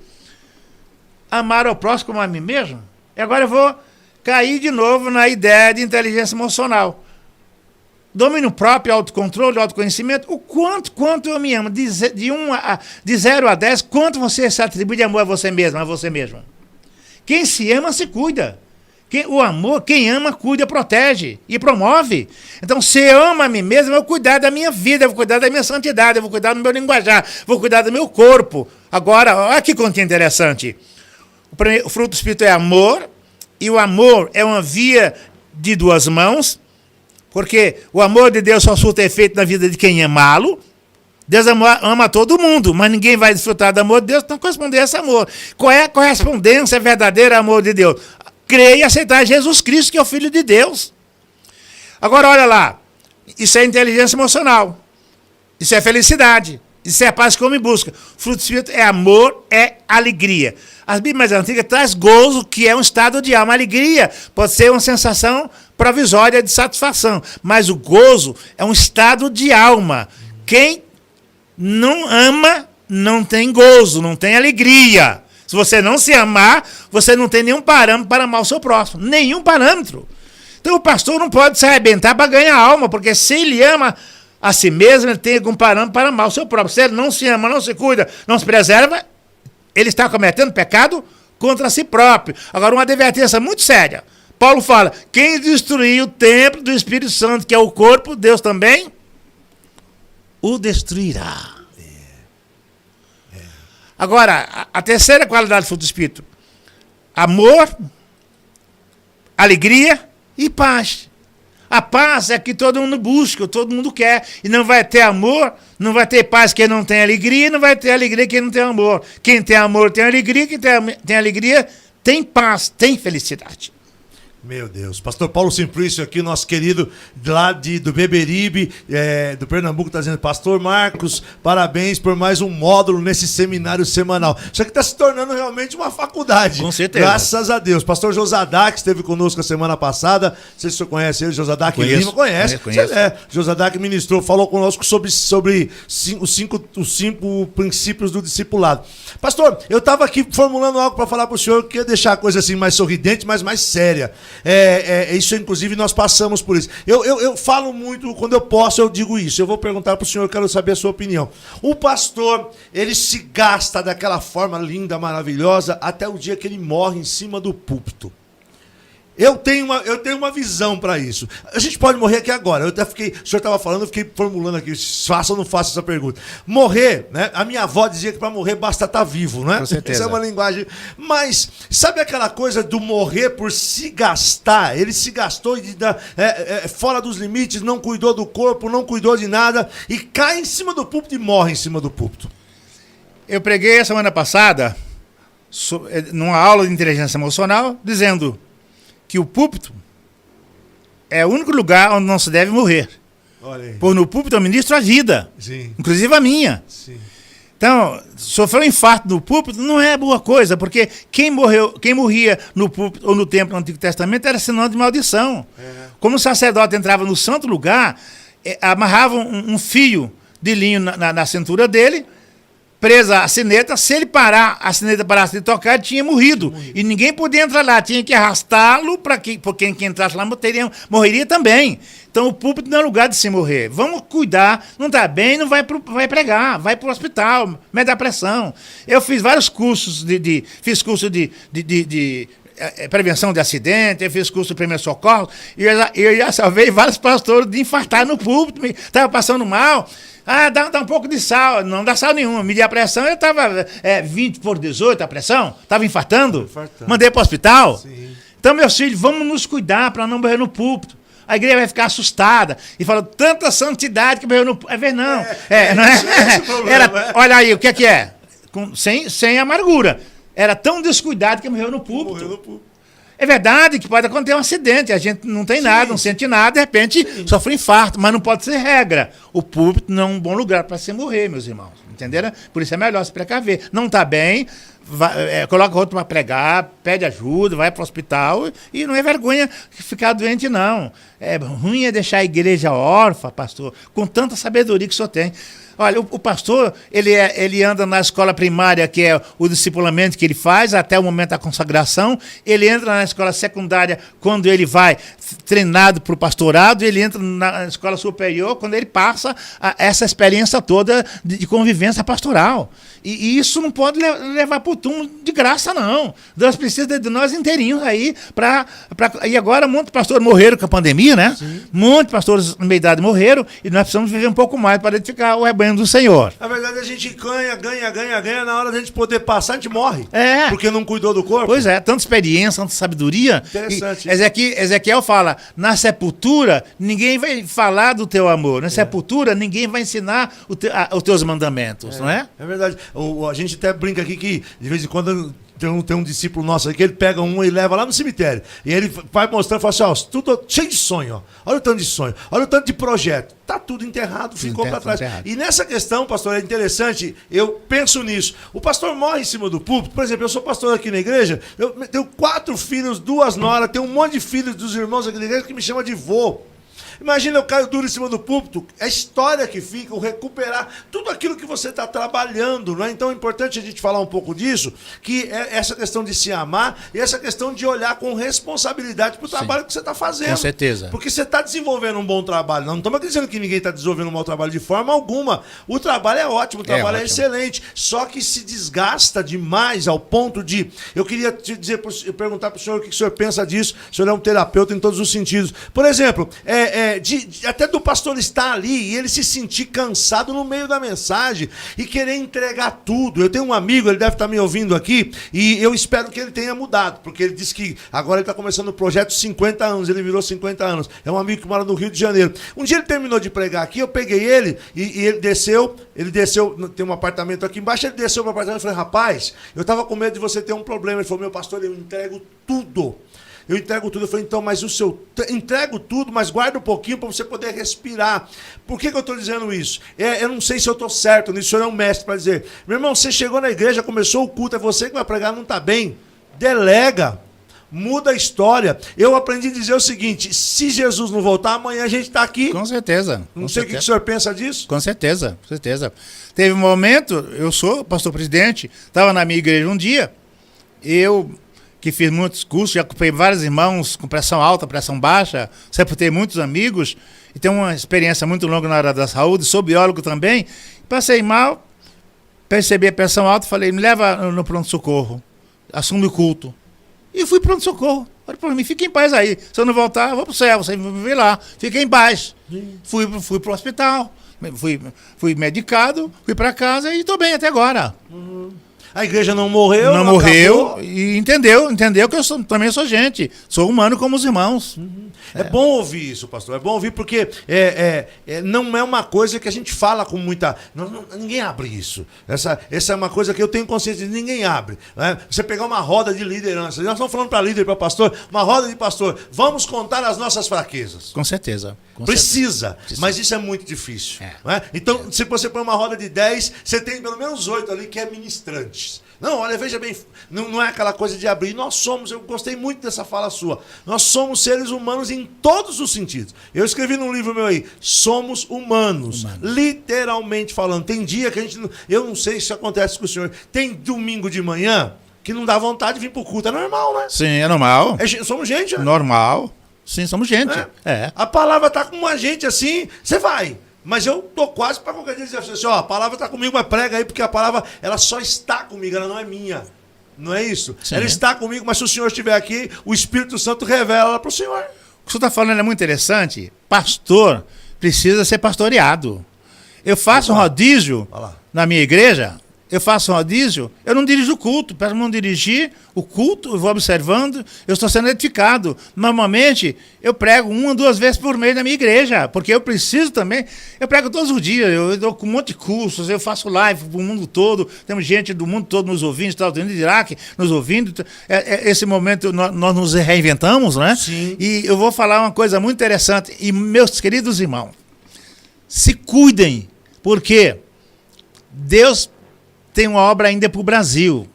Amar ao próximo como a mim mesmo. E agora eu vou cair de novo na ideia de inteligência emocional. Domínio próprio, autocontrole, autoconhecimento. O quanto eu me amo. De 0 a 10, quanto você se atribui de amor a você mesmo, Quem se ama, se cuida. O amor, quem ama, cuida, protege e promove. Então, se eu amo a mim mesmo, eu vou cuidar da minha vida, eu vou cuidar da minha santidade, eu vou cuidar do meu linguajar, vou cuidar do meu corpo. Agora, olha que conta interessante. O fruto do Espírito é amor, e o amor é uma via de 2 mãos, porque o amor de Deus só surte efeito na vida de quem amá-lo. Deus ama todo mundo, mas ninguém vai desfrutar do amor de Deus, não corresponder a esse amor. Qual é a correspondência verdadeira ao amor de Deus? Crer e aceitar Jesus Cristo, que é o Filho de Deus. Agora, olha lá. Isso é inteligência emocional. Isso é felicidade. Isso é a paz que o homem busca. O fruto do Espírito é amor, é alegria. As Bíblias antigas traz gozo, que é um estado de alma. Alegria pode ser uma sensação provisória de satisfação, mas o gozo é um estado de alma. Quem não ama não tem gozo, não tem alegria. Se você não se amar, você não tem nenhum parâmetro para amar o seu próximo. Nenhum parâmetro. Então o pastor não pode se arrebentar para ganhar alma, porque se ele ama a si mesmo, ele tem algum parâmetro para amar o seu próprio. Se ele não se ama, não se cuida, não se preserva, ele está cometendo pecado contra si próprio. Agora, uma advertência muito séria. Paulo fala, quem destruir o templo do Espírito Santo, que é o corpo, Deus também o destruirá. Agora, a terceira qualidade do fruto do Espírito, amor, alegria e paz. A paz é que todo mundo busca, todo mundo quer. E não vai ter amor, não vai ter paz quem não tem alegria, e não vai ter alegria quem não tem amor. Quem tem amor tem alegria, quem tem alegria tem paz, tem felicidade. Meu Deus. Pastor Paulo Simplício aqui, nosso querido lá do Beberibe, do Pernambuco, está dizendo, Pastor Marcos, parabéns por mais um módulo nesse seminário semanal. Isso aqui está se tornando realmente uma faculdade. Com certeza. Graças a Deus. Pastor Josadac esteve conosco a semana passada. Não sei se o senhor conhece ele, Josadac Lima. Conhece? Conheço. Josadac ministrou, falou conosco sobre os cinco princípios do discipulado. Pastor, eu estava aqui formulando algo para falar para o senhor, que ia deixar a coisa assim mais sorridente, mas mais séria. Isso, inclusive, nós passamos por isso. Eu falo muito, quando eu posso, eu digo isso. Eu vou perguntar para o senhor, eu quero saber a sua opinião. O pastor, ele se gasta daquela forma linda, maravilhosa, até o dia que ele morre em cima do púlpito. Eu tenho uma visão para isso. A gente pode morrer aqui agora. O senhor estava falando, eu fiquei formulando aqui, faça ou não faça essa pergunta. Morrer, né? A minha avó dizia que para morrer basta estar vivo, né? Com certeza. Essa é uma linguagem. Mas, sabe aquela coisa do morrer por se gastar? Ele se gastou fora dos limites, não cuidou do corpo, não cuidou de nada, e cai em cima do púlpito e morre em cima do púlpito. Eu preguei a semana passada, numa aula de inteligência emocional, dizendo que o púlpito é o único lugar onde não se deve morrer. Olha aí. Por no púlpito eu ministro a vida, Sim. inclusive a minha. Sim. Então, sofrer um infarto no púlpito não é boa coisa, porque quem morria no púlpito ou no templo no Antigo Testamento era sinal de maldição. Como o sacerdote entrava no santo lugar, amarrava um fio de linho na cintura dele, presa a sineta, se ele parar, a sineta parasse de tocar, ele tinha morrido. E ninguém podia entrar lá, tinha que arrastá-lo, porque quem entrasse lá morreria também. Então o púlpito não é lugar de se morrer. Vamos cuidar, não está bem, não vai pregar, vai para o hospital, mede a pressão. Eu fiz vários cursos, fiz curso de prevenção de acidente, eu fiz curso de primeiro socorro, e eu já salvei vários pastores de infartar no púlpito, estava passando mal. Dá um pouco de sal. Não dá sal nenhuma. Medi a pressão, eu estava 20/18 a pressão. Estava infartando. Mandei para o hospital. Sim. Então, meus filhos, vamos nos cuidar para não morrer no púlpito. A igreja vai ficar assustada. E fala, tanta santidade que morreu no púlpito. É verdade, não. Não é? Problema, olha aí, o que é? Sem amargura. Era tão descuidado que morreu no púlpito. É verdade que pode acontecer um acidente, a gente não tem nada, não sente nada, de repente sofre um infarto, mas não pode ser regra. O púlpito não é um bom lugar para se morrer, meus irmãos, entenderam? Por isso é melhor se precaver. Não está bem, coloca outro para pregar, pede ajuda, vai para o hospital, e não é vergonha ficar doente, não. É ruim deixar a igreja órfã, pastor, com tanta sabedoria que o senhor tem. Olha, o pastor, ele anda na escola primária, que é o discipulamento que ele faz, até o momento da consagração. Ele entra na escola secundária quando ele vai treinado para o pastorado. Ele entra na escola superior quando ele passa essa experiência toda de convivência pastoral. E isso não pode levar para o túmulo de graça, não. Deus precisa de nós inteirinhos aí. E agora, muitos pastores morreram com a pandemia, né? Sim. Muitos pastores na meia idade morreram, e nós precisamos viver um pouco mais para edificar o rebanho do Senhor. Na verdade, a gente ganha, na hora da gente poder passar, a gente morre. É. Porque não cuidou do corpo. Pois é, tanta experiência, tanta sabedoria. Interessante. Ezequiel fala, na sepultura, ninguém vai falar do teu amor. Na sepultura, ninguém vai ensinar os teus mandamentos, não é? É verdade. A gente até brinca aqui que, de vez em quando, tem um discípulo nosso aqui, ele pega um e leva lá no cemitério. E ele vai mostrando e fala assim, tudo cheio de sonho, ó. Olha o tanto de sonho, olha o tanto de projeto. Tá tudo enterrado, ficou para trás. E nessa questão, pastor, é interessante, eu penso nisso. O pastor morre em cima do púlpito. Por exemplo, eu sou pastor aqui na igreja, eu tenho 4 filhos, 2 noras, tenho um monte de filhos dos irmãos aqui na igreja que me chamam de vô. Imagina, eu caio duro em cima do púlpito, a história que fica, o recuperar, tudo aquilo que você está trabalhando, não é? Então é importante a gente falar um pouco disso, que é essa questão de se amar e essa questão de olhar com responsabilidade para o trabalho que você está fazendo. Com certeza. Porque você está desenvolvendo um bom trabalho. Não estamos dizendo que ninguém está desenvolvendo um mau trabalho de forma alguma. O trabalho é ótimo, o trabalho é excelente. Só que se desgasta demais ao ponto de... Eu queria te dizer, perguntar para o senhor o que o senhor pensa disso. O senhor é um terapeuta em todos os sentidos. Por exemplo, até do pastor estar ali e ele se sentir cansado no meio da mensagem e querer entregar tudo. Eu tenho um amigo, ele deve estar me ouvindo aqui, e eu espero que ele tenha mudado, porque ele disse que agora ele está começando o projeto 50 anos, ele virou 50 anos. É um amigo que mora no Rio de Janeiro. Um dia ele terminou de pregar aqui, eu peguei ele e ele desceu, tem um apartamento aqui embaixo, ele desceu para o apartamento e falei, rapaz, eu estava com medo de você ter um problema. Ele falou, meu pastor, eu entrego tudo. Eu entrego tudo. Eu falei, então, mas entrego tudo, mas guarda um pouquinho para você poder respirar. Por que eu estou dizendo isso? Eu não sei se eu estou certo nisso, o senhor é um mestre para dizer. Meu irmão, você chegou na igreja, começou o culto, é você que vai pregar, não está bem. Delega. Muda a história. Eu aprendi a dizer o seguinte, se Jesus não voltar, amanhã a gente está aqui. Com certeza. Não sei o que o senhor pensa disso. Com certeza, com certeza. Teve um momento, eu sou pastor presidente, estava na minha igreja um dia, eu... que fiz muitos cursos, já ocupei vários irmãos com pressão alta, pressão baixa, sepultei muitos amigos, e tenho uma experiência muito longa na área da saúde, sou biólogo também. Passei mal, percebi a pressão alta, falei, me leva no pronto-socorro, assume o culto. E fui pronto-socorro. Olha para mim, fica em paz aí. Se eu não voltar, eu vou para o céu, você vai ver lá, fica em paz. Fui para o hospital, fui medicado, fui para casa e estou bem até agora. A igreja não morreu. Não morreu e entendeu que eu também sou gente. Sou humano como os irmãos. É bom ouvir isso, pastor. É bom ouvir porque não é uma coisa que a gente fala com muita... ninguém abre isso. Essa é uma coisa que eu tenho consciência de ninguém abre. Né? Você pegar uma roda de liderança. Nós estamos falando para líder, para pastor. Uma roda de pastor. Vamos contar as nossas fraquezas. Com certeza. Precisa. Mas isso é muito difícil. Né? Então, se você põe uma roda de 10, você tem pelo menos 8 ali que é ministrantes. Não, olha, veja bem, não é aquela coisa de abrir. Nós somos, eu gostei muito dessa fala sua, nós somos seres humanos em todos os sentidos. Eu escrevi num livro meu aí, somos humanos. Literalmente falando. Tem dia que a gente, eu não sei se acontece com o senhor, tem domingo de manhã que não dá vontade de vir pro culto. É normal, né? Sim, é normal. Somos gente, né? Normal. Sim, somos gente. A palavra tá com a gente assim, você vai. Mas eu tô quase para qualquer dia dizer assim, a palavra está comigo, mas prega aí, porque a palavra, ela só está comigo, ela não é minha. Não é isso? Sim. Ela está comigo, mas se o senhor estiver aqui, o Espírito Santo revela ela para o senhor. O que você está falando é muito interessante. Pastor precisa ser pastoreado. Eu faço um rodízio na minha igreja, eu não dirijo o culto, para não dirigir o culto, eu vou observando, eu estou sendo edificado. Normalmente, eu prego 1 ou 2 vezes por mês na minha igreja, porque eu preciso também, eu prego todos os dias, eu dou com um monte de cursos, eu faço live para o mundo todo, temos gente do mundo todo nos ouvindo, Estados Unidos, Iraque, nos ouvindo. Esse momento nós nos reinventamos, né? Sim. E eu vou falar uma coisa muito interessante, e meus queridos irmãos, se cuidem, porque Deus tem uma obra ainda para o Brasil.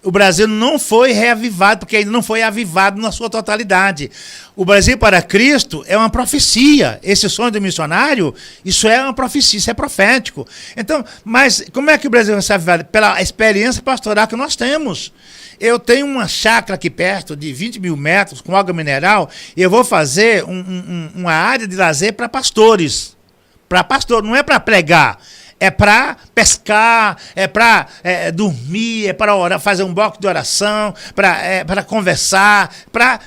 O Brasil não foi reavivado, porque ainda não foi avivado na sua totalidade. O Brasil para Cristo é uma profecia. Esse sonho do missionário, isso é uma profecia, isso é profético. Então, mas como é que o Brasil vai ser avivado? Pela experiência pastoral que nós temos. Eu tenho uma chácara aqui perto, de 20 mil metros, com água mineral, e eu vou fazer uma área de lazer para pastores. Para pastor, não é para pregar. É para pescar, é para dormir, é para orar, fazer um bloco de oração, para conversar, para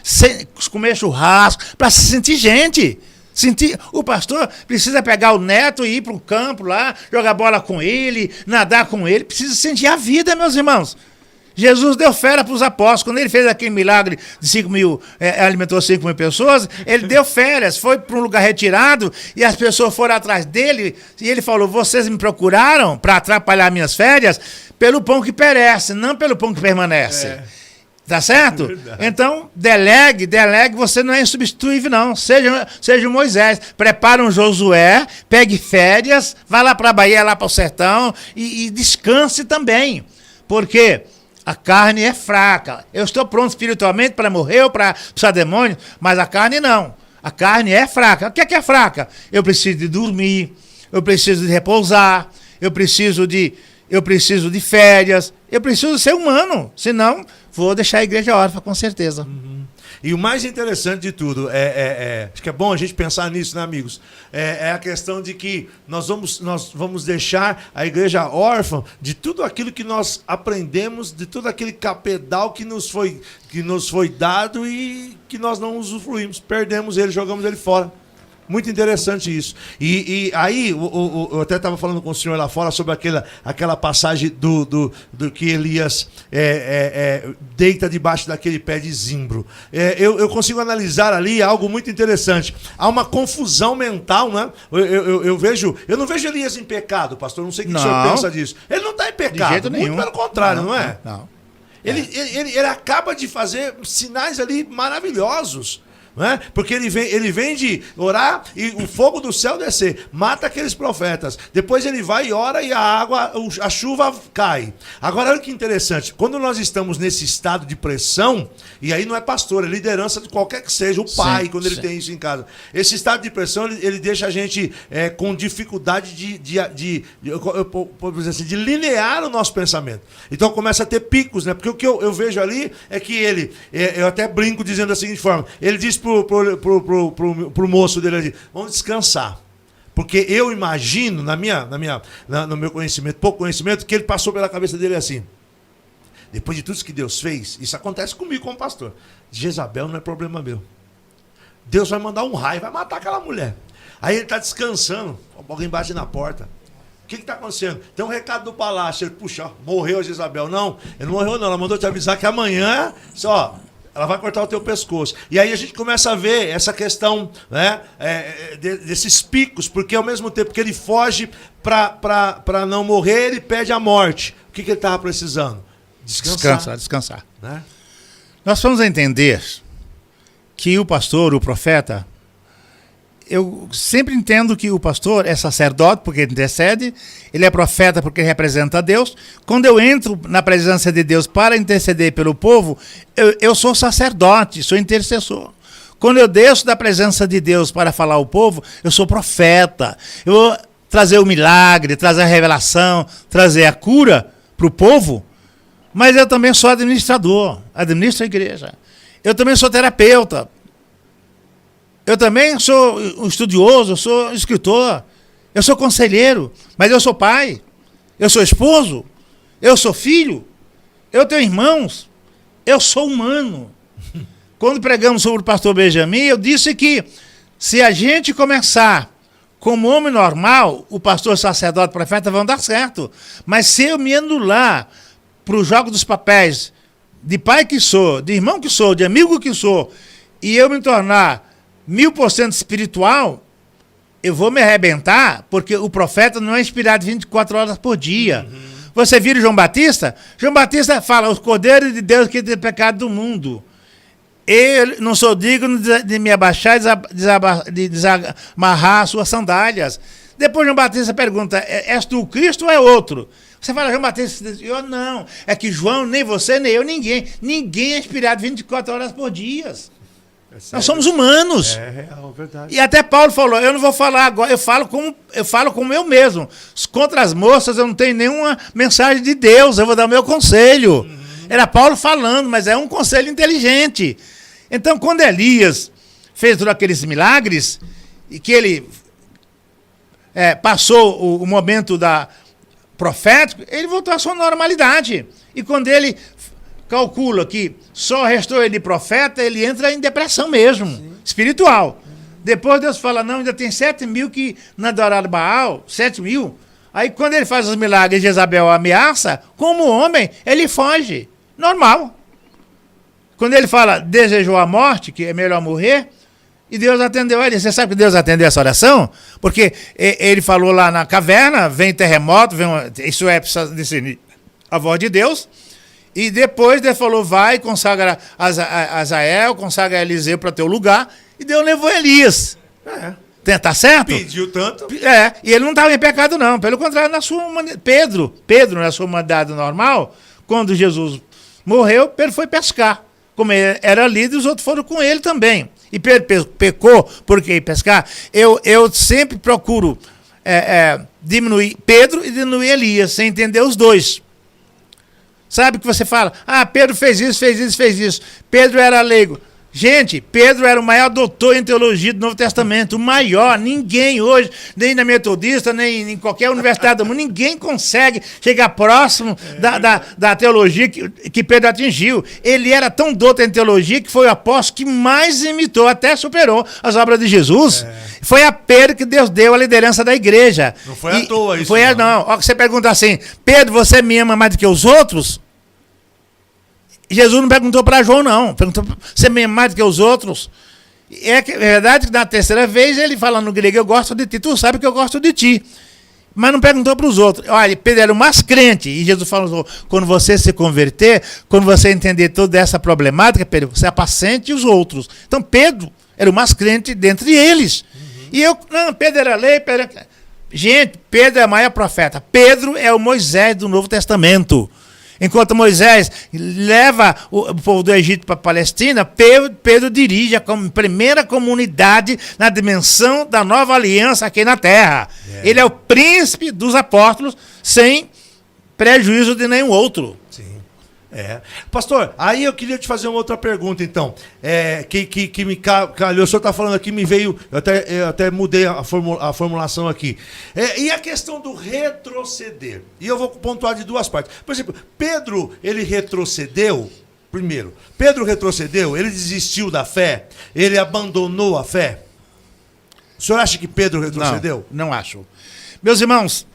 comer churrasco, para se sentir gente. O pastor precisa pegar o neto e ir para o campo lá, jogar bola com ele, nadar com ele, precisa sentir a vida, meus irmãos. Jesus deu férias para os apóstolos. Quando ele fez aquele milagre de 5 mil, alimentou 5 mil pessoas, ele deu férias, foi para um lugar retirado e as pessoas foram atrás dele e ele falou, vocês me procuraram para atrapalhar minhas férias pelo pão que perece, não pelo pão que permanece. Tá certo? Então, delegue, você não é insubstituível, não. Seja Moisés. Prepara um Josué, pegue férias, vá lá para a Bahia, lá para o sertão e descanse também. Por quê? A carne é fraca. Eu estou pronto espiritualmente para morrer ou para expulsar demônio, mas a carne não. A carne é fraca. O que é fraca? Eu preciso de dormir, eu preciso de repousar, eu preciso de férias, eu preciso ser humano, senão vou deixar a igreja órfã, com certeza. E o mais interessante de tudo, acho que é bom a gente pensar nisso, né, amigos? É a questão de que nós vamos deixar a igreja órfã de tudo aquilo que nós aprendemos, de todo aquele capedal que nos foi dado e que nós não usufruímos. Perdemos ele, jogamos ele fora. Muito interessante isso. E aí, eu até estava falando com o senhor lá fora sobre aquela passagem do que Elias deita debaixo daquele pé de zimbro. Eu consigo analisar ali algo muito interessante. Há uma confusão mental, né? Eu não vejo Elias em pecado, pastor. Não sei o que o senhor pensa disso. Ele não está em pecado. De jeito muito nenhum. pelo contrário, não é? Não. Ele acaba de fazer sinais ali maravilhosos. Não é? Porque ele vem de orar e o fogo do céu descer, mata aqueles profetas. Depois ele vai e ora e a chuva cai. Agora olha que interessante, quando nós estamos nesse estado de pressão, e aí não é pastor, é liderança de qualquer que seja, o pai, quando ele tem isso em casa. Esse estado de pressão, ele deixa a gente com dificuldade de linear o nosso pensamento. Então começa a ter picos, né? Porque o que eu vejo ali é que eu até brinco dizendo da seguinte forma, ele diz pro moço dele ali, vamos descansar. Porque eu imagino, no meu conhecimento, pouco conhecimento, que ele passou pela cabeça dele assim. Depois de tudo isso que Deus fez, isso acontece comigo como pastor. Jezabel não é problema meu. Deus vai mandar um raio, vai matar aquela mulher. Aí ele está descansando, alguém bate na porta. O que está acontecendo? Tem um recado do palácio. Ele, puxa, morreu a Jezabel. Não, ele não morreu não, ela mandou te avisar que amanhã, ela vai cortar o teu pescoço. E aí a gente começa a ver essa questão, né, desses picos, porque ao mesmo tempo que ele foge para não morrer, ele pede a morte. O que ele estava precisando? Descansar. Né? Nós vamos entender que o pastor, o profeta, eu sempre entendo que o pastor é sacerdote porque intercede, ele é profeta porque representa a Deus. Quando eu entro na presença de Deus para interceder pelo povo, eu sou sacerdote, sou intercessor. Quando eu desço da presença de Deus para falar ao povo, eu sou profeta. Eu vou trazer o milagre, trazer a revelação, trazer a cura para o povo, mas eu também sou administrador, administro a igreja. Eu também sou terapeuta. Eu também sou um estudioso, eu sou escritor, eu sou conselheiro, mas eu sou pai, eu sou esposo, eu sou filho, eu tenho irmãos, eu sou humano. Quando pregamos sobre o pastor Benjamin, eu disse que se a gente começar como homem normal, o pastor, sacerdote, profeta vão dar certo. Mas se eu me anular para o jogo dos papéis de pai que sou, de irmão que sou, de amigo que sou, e eu me tornar 1000% espiritual, eu vou me arrebentar, porque o profeta não é inspirado 24 horas por dia. Você vira João Batista? João Batista fala, o Cordeiro de Deus que tem pecado do mundo. Eu não sou digno de me abaixar de desamarrar suas sandálias. Depois João Batista pergunta, és tu o Cristo ou é outro? Você fala, João Batista, eu não. É que João, nem você, nem eu, ninguém. Ninguém é inspirado 24 horas por dia. Nós somos humanos. É real, verdade. E até Paulo falou, eu não vou falar agora, eu falo como eu mesmo. Contra as moças eu não tenho nenhuma mensagem de Deus, eu vou dar o meu conselho. Era Paulo falando, mas é um conselho inteligente. Então, quando Elias fez todos aqueles milagres, e que ele passou o momento profético, ele voltou à sua normalidade. E quando ele calcula que só restou ele profeta, ele entra em depressão mesmo, espiritual. Depois Deus fala, não, ainda tem 7.000 que não adoraram Baal, 7.000. Aí quando ele faz os milagres e Jezabel ameaça, como homem, ele foge. Normal. Quando ele fala, desejou a morte, que é melhor morrer, e Deus atendeu ele. Você sabe que Deus atendeu essa oração? Porque ele falou lá na caverna, vem terremoto, isso precisa discernir a voz de Deus. E depois Deus falou, vai, consagra Azael, consagra Eliseu para teu lugar. E Deus levou Elias. Tá certo? Pediu tanto. E ele não estava em pecado não. Pelo contrário, Pedro, na sua humanidade normal, quando Jesus morreu, Pedro foi pescar. Como ele era líder, os outros foram com ele também. E Pedro pecou porque pescar. Eu sempre procuro diminuir Pedro e diminuir Elias, sem entender os dois. Sabe que você fala, Pedro fez isso. Pedro era leigo. Gente, Pedro era o maior doutor em teologia do Novo Testamento, o maior. Ninguém hoje, nem na Metodista, nem em qualquer universidade do mundo, ninguém consegue chegar próximo da teologia que Pedro atingiu. Ele era tão doutor em teologia que foi o apóstolo que mais imitou, até superou as obras de Jesus. Foi a Pedro que Deus deu a liderança da igreja. Não foi à toa isso. Não. Ó, você pergunta assim, Pedro, você me ama mais do que os outros? Jesus não perguntou para João, não. Perguntou, você me ama mais do que os outros? É verdade que na terceira vez ele fala no grego, eu gosto de ti, tu sabe que eu gosto de ti. Mas não perguntou para os outros. Olha, Pedro era o mais crente. E Jesus falou, quando você se converter, quando você entender toda essa problemática, Pedro, você apacente os outros. Então Pedro era o mais crente dentre eles. E Pedro era lei, Gente, Pedro é o maior profeta. Pedro é o Moisés do Novo Testamento. Enquanto Moisés leva o povo do Egito para a Palestina, Pedro dirige a primeira comunidade na dimensão da nova aliança aqui na terra. Ele é o príncipe dos apóstolos, sem prejuízo de nenhum outro. Sim. Pastor, aí eu queria te fazer uma outra pergunta, então. Que me calhou, o senhor está falando aqui, me veio. Eu até mudei a formulação aqui. E a questão do retroceder? E eu vou pontuar de duas partes. Por exemplo, Pedro, ele retrocedeu. Primeiro, Pedro retrocedeu, ele desistiu da fé, ele abandonou a fé. O senhor acha que Pedro retrocedeu? Não acho. Meus irmãos,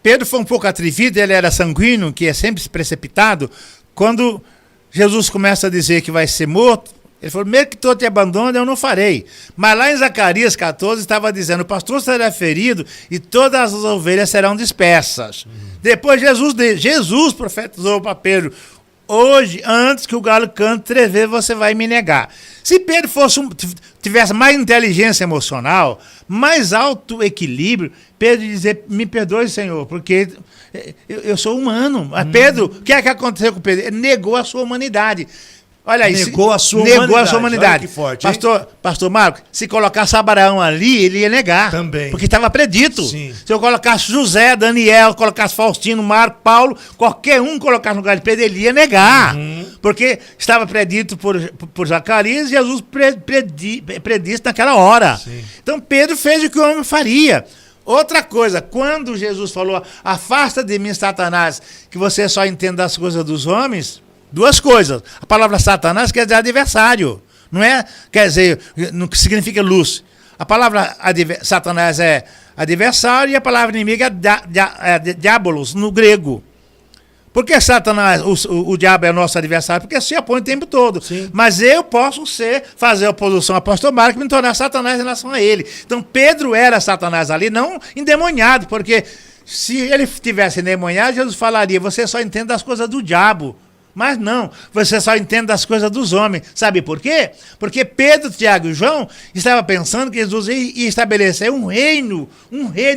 Pedro foi um pouco atrevido, ele era sanguíneo, que é sempre precipitado. Quando Jesus começa a dizer que vai ser morto, ele falou, mesmo que todo te abandone, eu não farei. Mas lá em Zacarias 14 estava dizendo, o pastor será ferido e todas as ovelhas serão dispersas. Depois Jesus profetizou para Pedro, hoje, antes que o galo cante 3 vezes, você vai me negar. Se Pedro tivesse mais inteligência emocional, mais alto equilíbrio, Pedro dizer, me perdoe, Senhor, porque eu sou humano. Mas Pedro, o que é que aconteceu com Pedro? Ele negou a sua humanidade. Olha aí. Negou a sua humanidade. Olha que forte, Pastor Marco, se colocasse Abraão ali, ele ia negar. Também. Porque estava predito. Sim. Se eu colocasse José, Daniel, colocasse Faustino, Marco, Paulo, qualquer um colocasse no lugar de Pedro, ele ia negar. Porque estava predito por Zacarias e Jesus predisse naquela hora. Sim. Então Pedro fez o que o homem faria. Outra coisa, quando Jesus falou, afasta de mim, Satanás, que você só entenda as coisas dos homens, 2 coisas. A palavra Satanás quer dizer adversário. Não quer dizer, não significa luz. A palavra Satanás é adversário e a palavra inimiga é diabolos, no grego. Por que Satanás, o diabo é nosso adversário? Porque se opõe o tempo todo. Sim. Mas eu posso fazer oposição ao apóstolo Marco e me tornar Satanás em relação a ele. Então Pedro era Satanás ali, não endemoniado, porque se ele tivesse endemoniado, Jesus falaria, você só entende as coisas do diabo. Mas não, você só entende das coisas dos homens. Sabe por quê? Porque Pedro, Tiago e João estavam pensando que Jesus ia estabelecer um reino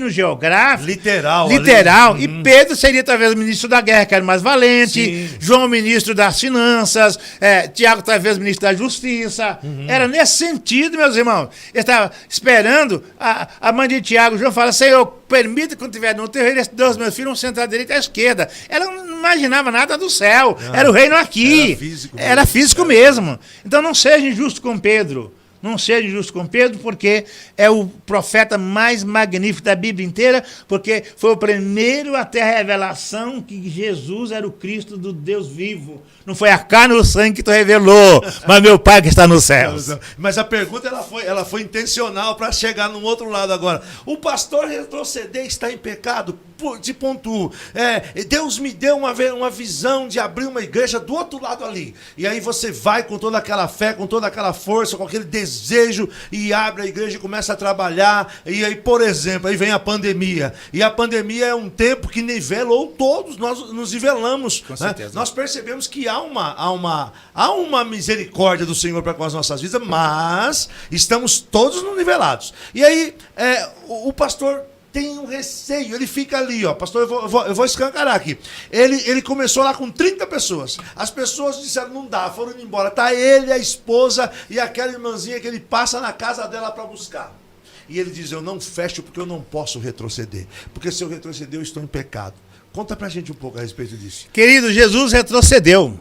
geográfico. Literal. E Pedro seria talvez o ministro da guerra, que era mais valente. Sim. João, ministro das finanças. Tiago, talvez, ministro da justiça. Era nesse sentido, meus irmãos. Ele estava esperando. A mãe de Tiago, João, fala, Senhor, permita que quando estiver no teu reino, esses 2 meus filhos vão sentar à direita e à esquerda. Ela não imaginava nada do céu. Era o reino aqui. Era físico mesmo. Então não seja injusto com Pedro. Não seja injusto com Pedro, porque é o profeta mais magnífico da Bíblia inteira, porque foi o primeiro a ter a revelação que Jesus era o Cristo do Deus vivo. Não foi a carne ou o sangue que tu revelou, mas meu Pai que está nos céus. Mas a pergunta ela foi intencional para chegar num outro lado agora. O pastor retroceder está em pecado? De ponto 1. Deus me deu uma visão de abrir uma igreja do outro lado ali. E aí você vai com toda aquela fé, com toda aquela força, com aquele desejo e abre a igreja e começa a trabalhar. E aí, por exemplo, aí vem a pandemia. E a pandemia é um tempo que nivelou todos, nós nos nivelamos. Com certeza. Nós percebemos que há uma misericórdia do Senhor para com as nossas vidas, mas estamos todos nivelados. E aí, o pastor tem um receio, ele fica ali, ó. Pastor, eu vou escancarar aqui. Ele começou lá com 30 pessoas. As pessoas disseram, não dá, foram embora. Tá ele, a esposa e aquela irmãzinha que ele passa na casa dela para buscar. E ele diz, eu não fecho porque eu não posso retroceder. Porque se eu retroceder, eu estou em pecado. Conta pra gente um pouco a respeito disso. Querido, Jesus retrocedeu.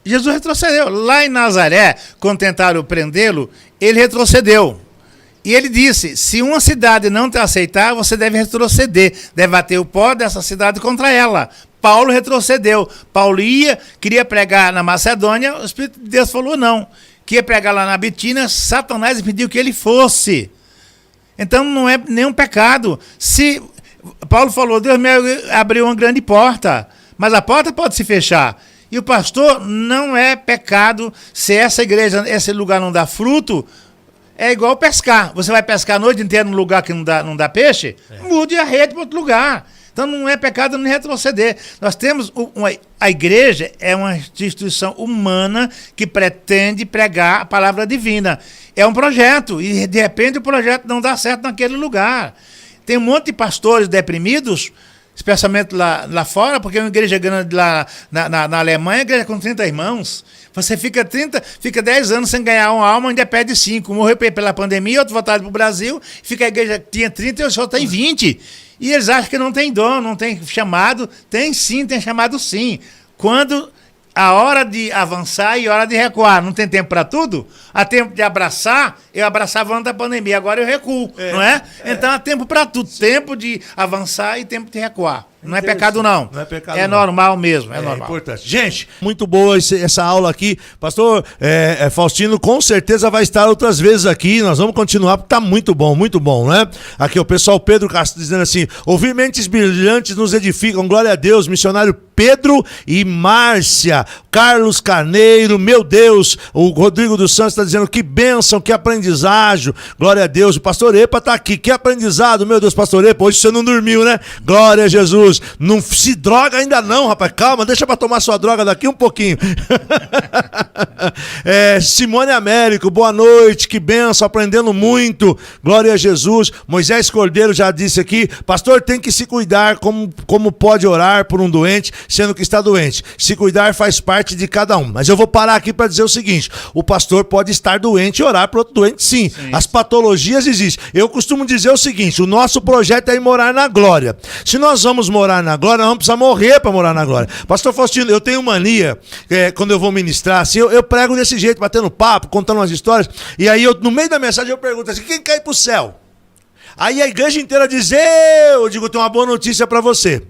Jesus retrocedeu. Lá em Nazaré, quando tentaram prendê-lo, ele retrocedeu. E ele disse, se uma cidade não te aceitar, você deve retroceder. Deve bater o pó dessa cidade contra ela. Paulo retrocedeu. Paulo queria pregar na Macedônia, o Espírito de Deus falou não. Queria pregar lá na Bitínia, Satanás impediu que ele fosse. Então não é nenhum pecado. Se Paulo falou, Deus me abriu uma grande porta, mas a porta pode se fechar. E o pastor, não é pecado se essa igreja, esse lugar não dá fruto, é igual pescar. Você vai pescar a noite inteira num lugar que não dá peixe, mude a rede para outro lugar. Então não é pecado nem retroceder. Nós temos, a igreja é uma instituição humana que pretende pregar a palavra divina. É um projeto, e de repente o projeto não dá certo naquele lugar. Tem um monte de pastores deprimidos, especialmente lá fora, porque é uma igreja grande lá na Alemanha, igreja com 30 irmãos. Você fica 10 anos sem ganhar uma alma, ainda perde 5. Morreu pela pandemia, outro voltado para o Brasil, fica a igreja que tinha 30 e só tem 20. E eles acham que não tem dom, não tem chamado. Tem sim, tem chamado sim. Quando a hora de avançar e a hora de recuar, não tem tempo para tudo? Há tempo de abraçar, eu abraçava antes da pandemia, agora eu recuo, não é? Então há tempo para tudo, tempo de avançar e tempo de recuar. Não é pecado não, não é pecado, é normal mesmo, é normal. Importante. Gente, muito boa essa aula aqui. Pastor Faustino com certeza vai estar outras vezes aqui, nós vamos continuar porque tá muito bom, né? Aqui o pessoal Pedro Castro dizendo assim, ouvir mentes brilhantes nos edificam, glória a Deus, missionário Pedro e Márcia, Carlos Carneiro, meu Deus, o Rodrigo dos Santos está dizendo que bênção, que aprendizagem, glória a Deus, o pastor Epa está aqui, que aprendizado, meu Deus, pastor Epa, hoje você não dormiu, né? Glória a Jesus. Não se droga ainda não, rapaz. Calma, deixa pra tomar sua droga daqui um pouquinho. Simone Américo, boa noite, que benção, aprendendo muito. Glória a Jesus. Moisés Cordeiro já disse aqui, pastor tem que se cuidar como pode orar por um doente, sendo que está doente. Se cuidar faz parte de cada um. Mas eu vou parar aqui para dizer o seguinte, o pastor pode estar doente e orar por outro doente sim. As patologias existem. Eu costumo dizer o seguinte, o nosso projeto é ir morar na glória. Se nós vamos morar na glória, nós vamos precisar morrer para morar na glória. Pastor Faustino, eu tenho mania, quando eu vou ministrar, assim, eu prego desse jeito, batendo papo, contando umas histórias, e aí no meio da mensagem eu pergunto assim, quem quer ir pro céu? Aí a igreja inteira diz, eu digo, tenho uma boa notícia para você.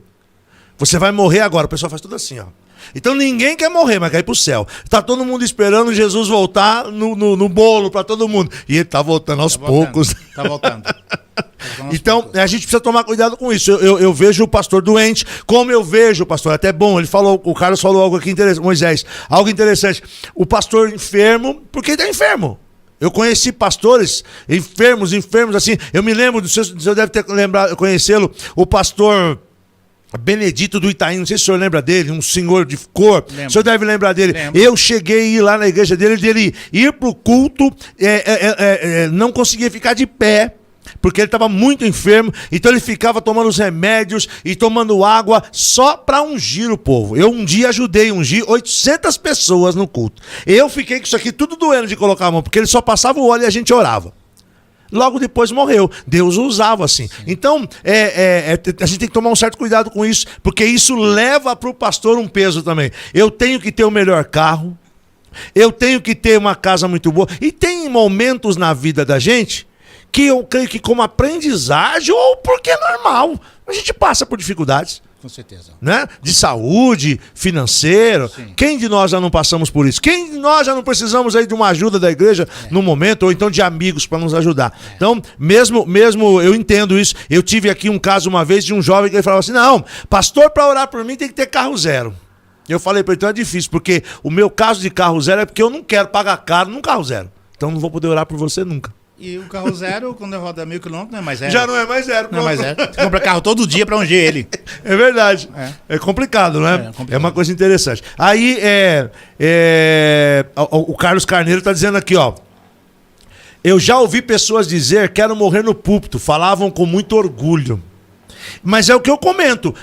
Você vai morrer agora. O pessoal faz tudo assim, ó. Então ninguém quer morrer, mas quer ir pro céu. Tá todo mundo esperando Jesus voltar no bolo para todo mundo. E ele tá voltando aos poucos. Tá voltando. Então, a gente precisa tomar cuidado com isso. Eu vejo o pastor doente, como eu vejo o pastor, até bom, o Carlos falou algo aqui interessante, Moisés, algo interessante. O pastor enfermo, porque ele está enfermo. Eu conheci pastores enfermos assim. Eu me lembro, você deve ter lembrado, conhecê-lo, o pastor Benedito do Itaim, não sei se o senhor lembra dele, um senhor de cor, lembro. O senhor deve lembrar dele. Lembro. Eu cheguei a ir lá na igreja dele ir pro culto, não conseguia ficar de pé, porque ele estava muito enfermo, então ele ficava tomando os remédios e tomando água só para ungir o povo. Eu um dia ajudei a ungir 800 pessoas no culto. Eu fiquei com isso aqui tudo doendo de colocar a mão, porque ele só passava o óleo e a gente orava. Logo depois morreu. Deus o usava assim. Sim. Então, a gente tem que tomar um certo cuidado com isso, porque isso leva para o pastor um peso também. Eu tenho que ter o melhor carro, eu tenho que ter uma casa muito boa. E tem momentos na vida da gente que eu creio que como aprendizagem ou porque é normal, a gente passa por dificuldades. Com certeza. Né? De saúde, financeiro. Sim. Quem de nós já não passamos por isso? Quem de nós já não precisamos aí de uma ajuda da igreja no momento, ou então de amigos para nos ajudar? Então, mesmo eu entendo isso. Eu tive aqui um caso uma vez de um jovem que ele falava assim, não, pastor, para orar por mim tem que ter carro zero. Eu falei para ele, então é difícil, porque o meu caso de carro zero é porque eu não quero pagar caro num carro zero. Então não vou poder orar por você nunca. E o carro zero, quando eu roda 1000 km, não é mais zero. Já não é mais zero. Não é mais zero. Você compra carro todo dia para ungir ele. É verdade. É complicado, né? É uma coisa interessante. Aí, o Carlos Carneiro está dizendo aqui, ó. Eu já ouvi pessoas dizer: quero morrer no púlpito. Falavam com muito orgulho. Mas é o que eu comento.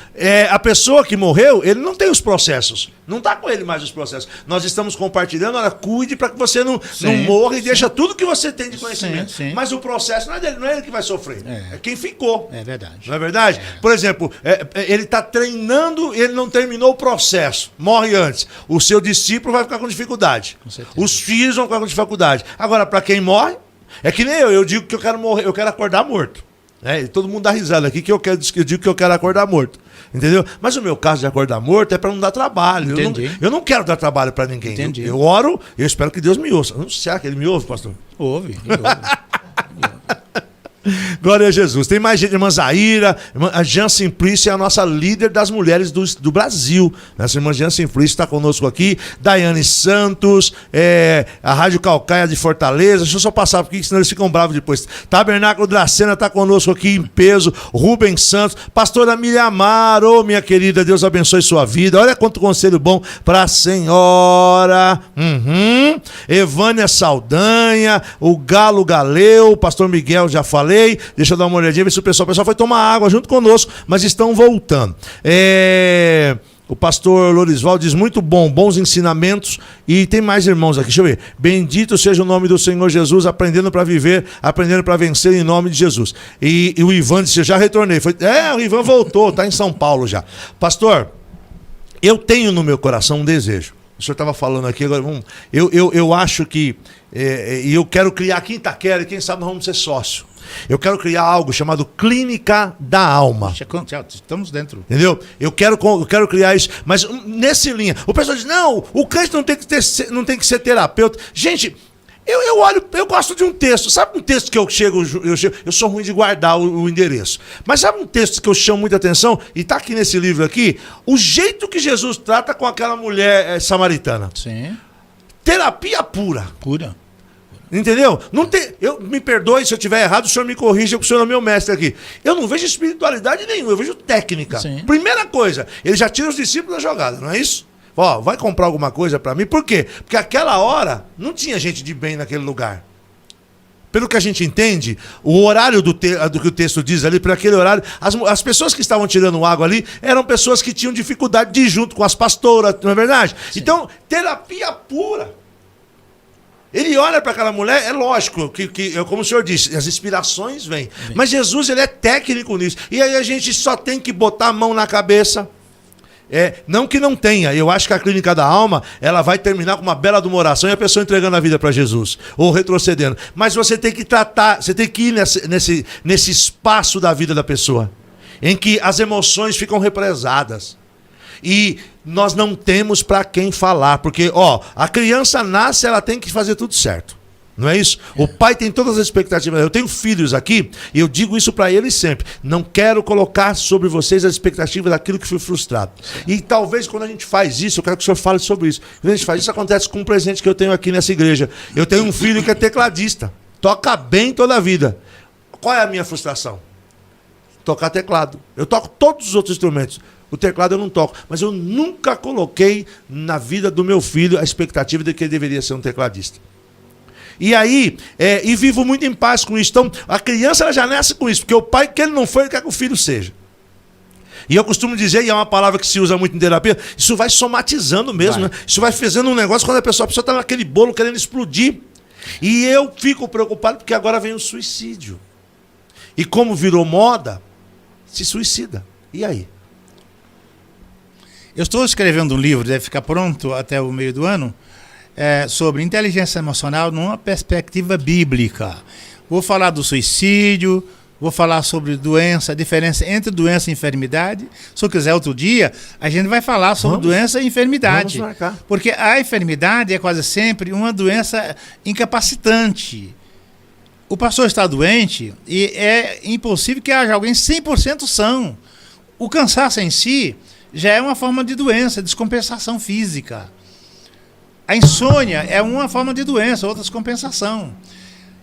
A pessoa que morreu, ele não tem os processos. Não está com ele mais os processos. Nós estamos compartilhando, olha, cuide para que você não morra e deixa tudo que você tem de conhecimento. Sim. Mas o processo não é dele, não é ele que vai sofrer. É quem ficou. É verdade. Não é verdade? Por exemplo, ele está treinando e ele não terminou o processo. Morre antes. O seu discípulo vai ficar com dificuldade. Com os filhos vão ficar com dificuldade. Agora, para quem morre, é que nem eu digo que eu quero morrer, eu quero acordar morto. E todo mundo dá risada aqui que eu digo que eu quero acordar morto. Entendeu? Mas o meu caso de acordar morto é para não dar trabalho. Eu não quero dar trabalho para ninguém. Entendi. Eu oro, eu espero que Deus me ouça. Não sei, será que ele me ouve, pastor? Ouve. Glória a Jesus. Tem mais gente, irmã Zaira, a Jean Simplício é a nossa líder das mulheres do Brasil. Essa irmã Jean Simplício está conosco aqui. Daiane Santos, a Rádio Calcaia de Fortaleza. Deixa eu só passar por aqui, senão eles ficam bravos depois. Tabernáculo Dracena está conosco aqui em peso. Rubens Santos, pastora Miriamar, minha querida, Deus abençoe sua vida. Olha quanto conselho bom para a senhora. Evânia Saldanha, o Galo Galeu, o pastor Miguel, já falei. Deixa eu dar uma olhadinha, ver se o pessoal foi tomar água junto conosco, mas estão voltando. O pastor Lorisval diz: muito bom, bons ensinamentos. E tem mais irmãos aqui, deixa eu ver. Bendito seja o nome do Senhor Jesus, aprendendo para viver, aprendendo para vencer em nome de Jesus. E o Ivan disse: eu já retornei. O Ivan voltou, está em São Paulo já. Pastor, eu tenho no meu coração um desejo. O senhor estava falando aqui, agora eu acho que eu quero criar aqui em Itaquera, e quem sabe nós vamos ser sócio. Eu quero criar algo chamado Clínica da Alma. Estamos dentro. Entendeu? Eu quero criar isso. Mas nesse linha, o pessoal diz: não, o crente não tem que ser terapeuta. Gente, eu olho, eu gosto de um texto. Sabe um texto que eu sou ruim de guardar o endereço. Mas sabe um texto que eu chamo muita atenção? E está aqui nesse livro aqui. O jeito que Jesus trata com aquela mulher samaritana. Sim. Terapia pura. Pura. Entendeu? Me perdoe se eu estiver errado, o senhor me corrija, porque o senhor é meu mestre aqui. Eu não vejo espiritualidade nenhuma, eu vejo técnica. Sim. Primeira coisa, ele já tira os discípulos da jogada, não é isso? Vai comprar alguma coisa para mim. Por quê? Porque aquela hora não tinha gente de bem naquele lugar. Pelo que a gente entende, o horário do que o texto diz ali, para aquele horário, as pessoas que estavam tirando água ali eram pessoas que tinham dificuldade de ir junto com as pastoras, não é verdade? Sim. Então, terapia pura. Ele olha para aquela mulher, é lógico, que como o senhor disse, as inspirações vêm. Mas Jesus, ele é técnico nisso. E aí a gente só tem que botar a mão na cabeça. Não que não tenha. Eu acho que a Clínica da Alma, ela vai terminar com uma bela de uma oração e a pessoa entregando a vida para Jesus. Ou retrocedendo. Mas você tem que tratar, você tem que ir nesse espaço da vida da pessoa. Em que as emoções ficam represadas. E nós não temos para quem falar, porque a criança nasce, ela tem que fazer tudo certo, não é isso? O pai tem todas as expectativas. Eu tenho filhos aqui e eu digo isso para eles sempre: não quero colocar sobre vocês as expectativas daquilo que foi frustrado. E talvez quando a gente faz isso, eu quero que o senhor fale sobre isso. Quando a gente faz isso, acontece com um presente que eu tenho aqui nessa igreja. Eu tenho um filho que é tecladista, toca bem toda a vida. Qual é a minha frustração? Tocar teclado. Eu toco todos os outros instrumentos. O teclado eu não toco, mas eu nunca coloquei na vida do meu filho a expectativa de que ele deveria ser um tecladista. E aí, e vivo muito em paz com isso. Então, a criança ela já nasce com isso, porque o pai, que ele não foi, ele quer que o filho seja. E eu costumo dizer, e é uma palavra que se usa muito em terapia, isso vai somatizando mesmo, né? Isso vai fazendo um negócio quando a pessoa está naquele bolo querendo explodir. E eu fico preocupado porque agora vem o suicídio. E como virou moda, se suicida. E aí? Eu estou escrevendo um livro, deve ficar pronto até o meio do ano, sobre inteligência emocional numa perspectiva bíblica. Vou falar do suicídio, vou falar sobre doença, a diferença entre doença e enfermidade. Se eu quiser outro dia, a gente vai falar sobre doença e enfermidade. Vamos marcar. Porque a enfermidade é quase sempre uma doença incapacitante. O pastor está doente e é impossível que haja alguém 100% são. O cansaço em si já é uma forma de doença, descompensação física. A insônia é uma forma de doença, outra descompensação.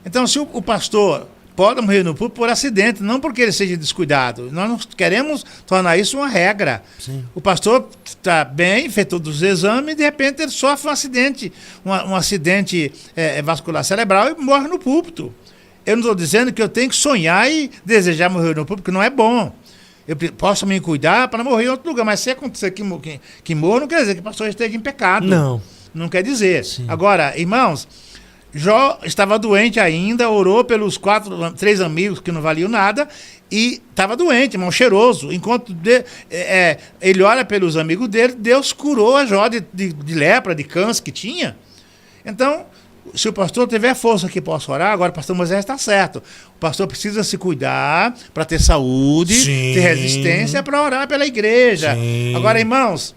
Então, se o pastor pode morrer no púlpito por acidente, não porque ele seja descuidado. Nós não queremos tornar isso uma regra. Sim. O pastor está bem, fez todos os exames, e de repente ele sofre um acidente, um acidente vascular cerebral e morre no púlpito. Eu não estou dizendo que eu tenho que sonhar e desejar morrer no púlpito, que não é bom. Eu posso me cuidar para não morrer em outro lugar, mas se acontecer que morra, não quer dizer que o pastor esteja em pecado. Não. Não quer dizer. Sim. Agora, irmãos, Jó estava doente ainda, orou pelos 3 amigos que não valiam nada e estava doente, irmão, cheiroso. Enquanto ele ora pelos amigos dele, Deus curou a Jó de lepra, de câncer que tinha. Então, se o pastor tiver força que possa orar, agora o pastor Moisés está certo. O pastor precisa se cuidar para ter saúde, Sim. ter resistência para orar pela igreja. Sim. Agora, irmãos,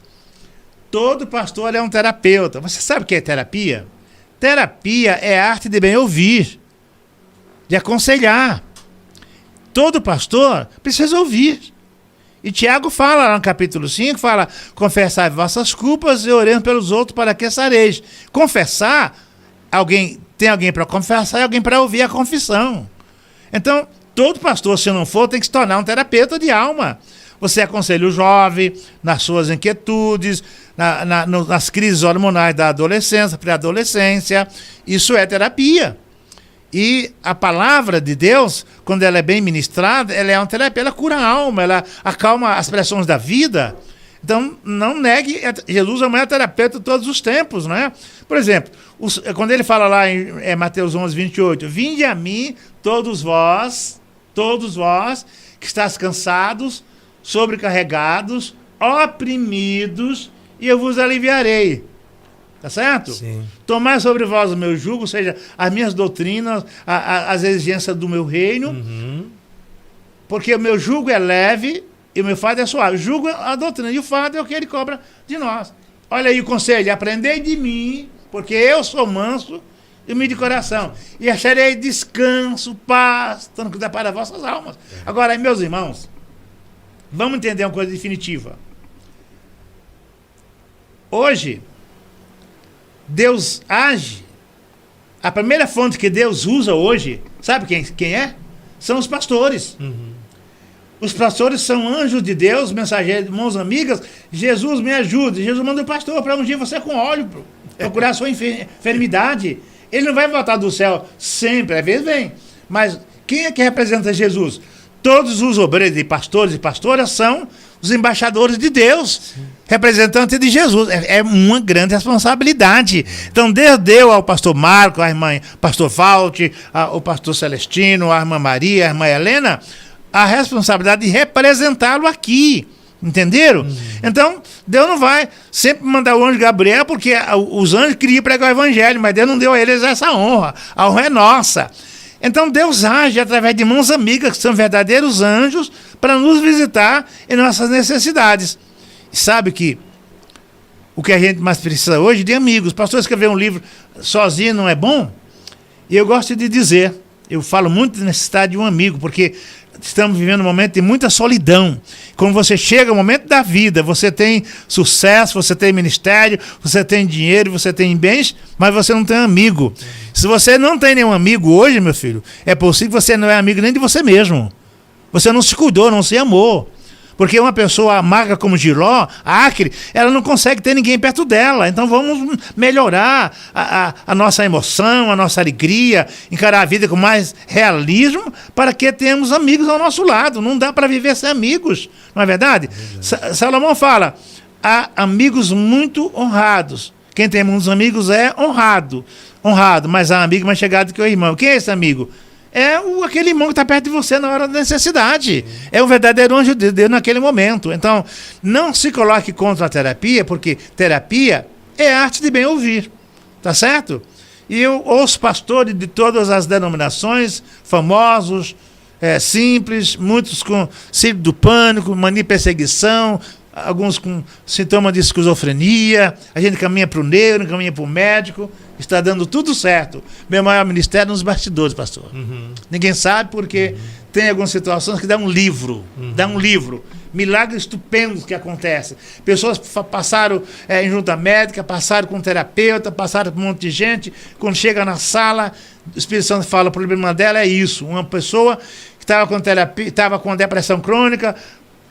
todo pastor é um terapeuta. Você sabe o que é terapia? Terapia é a arte de bem ouvir, de aconselhar. Todo pastor precisa ouvir. E Tiago fala lá no capítulo 5, fala, confessai vossas culpas e oremos pelos outros para que sareis. Confessar, tem alguém para confessar e alguém para ouvir a confissão. Então, todo pastor, se não for, tem que se tornar um terapeuta de alma. Você aconselha o jovem nas suas inquietudes, nas crises hormonais da adolescência, pré-adolescência. Isso é terapia. E a palavra de Deus, quando ela é bem ministrada, ela é uma terapia, ela cura a alma, ela acalma as pressões da vida. Então, não negue, Jesus é o maior terapeuta de todos os tempos, não é? Por exemplo, quando ele fala lá em Mateus 11, 28, vinde a mim, todos vós que estáis cansados, sobrecarregados, oprimidos, e eu vos aliviarei. Tá certo? Sim. Tomai sobre vós o meu jugo, ou seja, as minhas doutrinas, as exigências do meu reino, porque o meu jugo é leve e o meu fardo é suave. O jugo é a doutrina e o fardo é o que ele cobra de nós. Olha aí o conselho, aprendei de mim, porque eu sou manso e humilde de coração, e acharei descanso, paz, tranquilidade para vossas almas. Agora, meus irmãos, vamos entender uma coisa definitiva. Hoje, Deus age. A primeira fonte que Deus usa hoje, sabe quem é? São os pastores. Os pastores são anjos de Deus, mensageiros, mãos amigas. Jesus me ajude. Jesus manda o pastor para ungir você com óleo, para curar a sua enfermidade. Ele não vai voltar do céu sempre, às vezes vem. Mas quem é que representa Jesus? Todos os obreiros e pastores e pastoras são os embaixadores de Deus, representantes de Jesus. É uma grande responsabilidade. Então, Deus deu ao pastor Marco, à irmã pastor Valte, ao pastor Celestino, à irmã Maria, à irmã Helena, a responsabilidade de representá-lo aqui. Entenderam? Então, Deus não vai sempre mandar o anjo Gabriel, porque os anjos queriam pregar o evangelho, mas Deus não deu a eles essa honra. A honra é nossa. Então Deus age através de mãos amigas, que são verdadeiros anjos, para nos visitar em nossas necessidades. E sabe que o que a gente mais precisa hoje é de amigos. O pastor escrever um livro sozinho não é bom? E eu gosto de dizer, eu falo muito de necessidade de um amigo, porque estamos vivendo um momento de muita solidão. Quando você chega ao momento da vida, você tem sucesso, você tem ministério, você tem dinheiro, você tem bens, mas você não tem amigo. Se você não tem nenhum amigo hoje, meu filho, é possível que você não é amigo nem de você mesmo. Você não se cuidou, não se amou. Porque uma pessoa amarga como Giló, acre, ela não consegue ter ninguém perto dela. Então vamos melhorar a nossa emoção, a nossa alegria, encarar a vida com mais realismo, para que tenhamos amigos ao nosso lado. Não dá para viver sem amigos, não é verdade? Salomão fala, há amigos muito honrados. Quem tem muitos amigos é honrado, mas há amigo mais chegado que o irmão. Quem é esse amigo? É aquele irmão que está perto de você na hora da necessidade. É um verdadeiro anjo de Deus naquele momento. Então, não se coloque contra a terapia, porque terapia é arte de bem ouvir. Tá certo? E eu ouço pastores de todas as denominações, famosos, simples, muitos com síndrome do pânico, mania de perseguição, alguns com sintomas de esquizofrenia. A gente caminha para o neuro, caminha para o médico. Está dando tudo certo. Meu maior ministério é nos bastidores, pastor. Ninguém sabe porque tem algumas situações que dá um livro. Dá um livro. Milagres estupendos que acontecem. Pessoas passaram em junta médica, passaram com terapeuta, passaram com um monte de gente. Quando chega na sala, O Espírito Santo fala, o problema dela é isso. Uma pessoa que estava com terapia, estava com depressão crônica,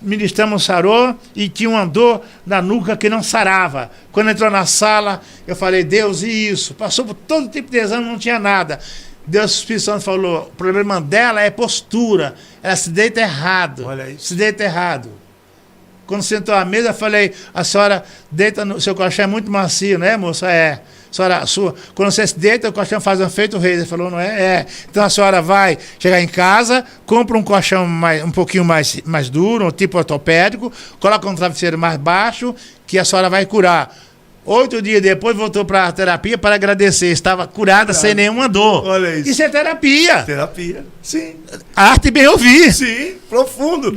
ministramos sarou e tinha uma dor na nuca que não sarava. Quando entrou na sala, eu falei, Deus, e isso? Passou por todo tipo de exame, não tinha nada. Deus, o Espírito Santo falou, o problema dela é postura. Ela se deita errado. Olha isso. Se deita errado. Quando sentou à mesa, eu falei, a senhora deita no seu colchão é muito macio, né, moça? É. Quando você se deita, o colchão faz um efeito rei. Ele falou, não é? É. Então a senhora vai chegar em casa, compra um colchão um pouquinho mais duro, um tipo ortopédico, coloca um travesseiro mais baixo, que a senhora vai curar. 8 dias depois voltou para a terapia para agradecer. Estava curada sem nenhuma dor. Olha isso. Isso é terapia. Terapia, sim. Arte bem ouvir. Sim, profundo.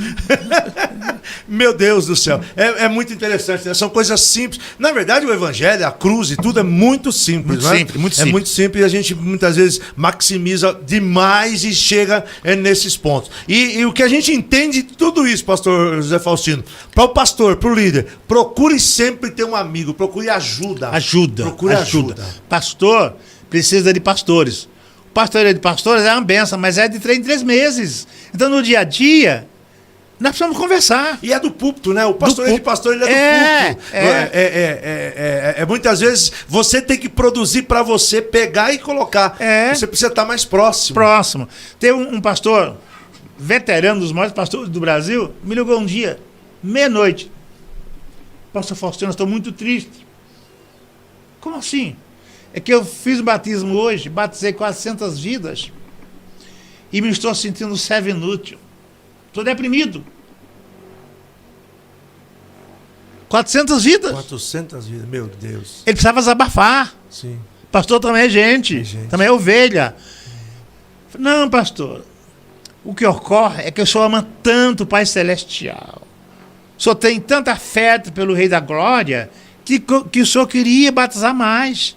Meu Deus do céu. É muito interessante, né? São coisas simples. Na verdade, o evangelho, a cruz e tudo é muito simples, Muito né? simples, muito É simples. muito simples e a gente muitas vezes maximiza demais e chega nesses pontos. E o que a gente entende de tudo isso, pastor José Faustino, para o pastor, para o líder, procure sempre ter um amigo, procure ajuda. Procure ajuda. Pastor precisa de pastores. Pastoreio de pastores é uma benção, mas é de 3 em 3 meses. Então, no dia a dia, nós precisamos conversar. E é do púlpito, né? O pastoreio de pastor, ele é do púlpito. Muitas vezes você tem que produzir para você pegar e colocar. Você precisa estar mais próximo. Tem um pastor, veterano dos maiores pastores do Brasil, me ligou um dia, meia-noite. Pastor Faustino, eu estou muito triste. Como assim? É que eu fiz o batismo hoje, batizei 400 vidas e me estou sentindo servo inútil. Estou deprimido. 400 vidas. 400 vidas, meu Deus. Ele precisava desabafar. Sim. Pastor também é gente, também é ovelha. Não, pastor. O que ocorre é que o senhor ama tanto o Pai Celestial. O senhor tem tanto afeto pelo Rei da Glória que o senhor queria batizar mais.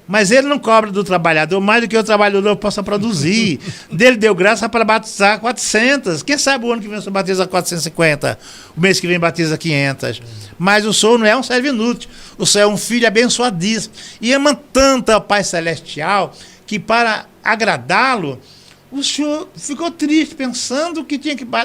Mas ele não cobra do trabalhador mais do que o trabalhador possa produzir. Dele deu graça para batizar 400. Quem sabe o ano que vem o senhor batiza 450. O mês que vem batiza 500. Mas o senhor não é um servo inútil. O senhor é um filho abençoadíssimo. E ama tanto ao Pai Celestial que para agradá-lo, o senhor ficou triste pensando que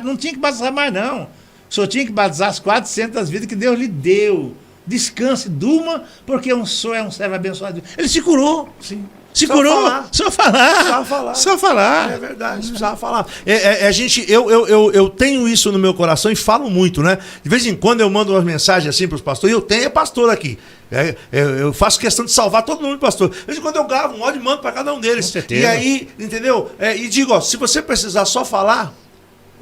não tinha que batizar mais não. O senhor tinha que batizar as 400 vidas que Deus lhe deu. Descanse, durma, porque o senhor é um servo abençoado. Ele se curou. Sim. Se curou. Só falar. É verdade, precisava falar. Eu tenho isso no meu coração e falo muito, né? De vez em quando eu mando umas mensagens assim para os pastores, eu tenho pastor aqui. Eu faço questão de salvar todo mundo, pastor. De vez em quando eu gravo um áudio e mando para cada um deles. Com certeza. E aí, entendeu? E digo, ó, se você precisar só falar,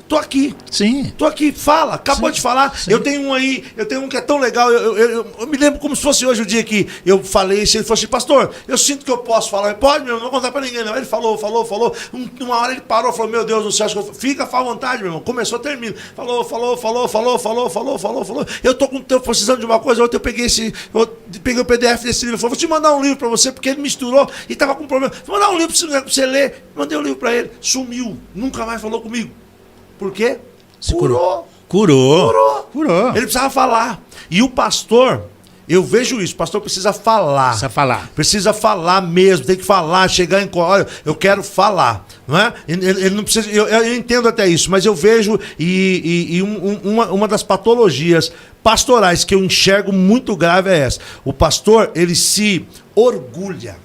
tô aqui. Sim. Tô aqui, fala, acabou de falar. Sim. Eu tenho um que é tão legal. Eu me lembro como se fosse hoje o dia que eu falei isso. Ele falou assim, pastor, eu sinto que eu posso falar. Pode, meu, não vou contar pra ninguém, não. Ele falou. Uma hora ele parou, falou, meu Deus do céu, fica, fala à vontade, meu irmão. Começou, termina. Falou. Eu tô precisando de uma coisa, ontem eu peguei o PDF desse livro. Falou, vou te mandar um livro pra você, porque ele misturou e tava com problema. Vou mandar um livro pra você ler. Mandei um livro pra ele. Sumiu. Nunca mais falou comigo. Por quê? Curou. Ele precisava falar. E o pastor, eu vejo isso, o pastor precisa falar. Precisa falar mesmo, tem que falar, chegar em... Olha, eu quero falar. Não é? Ele não precisa... Eu entendo até isso, mas eu vejo uma das patologias pastorais que eu enxergo muito grave é essa. O pastor, ele se orgulha.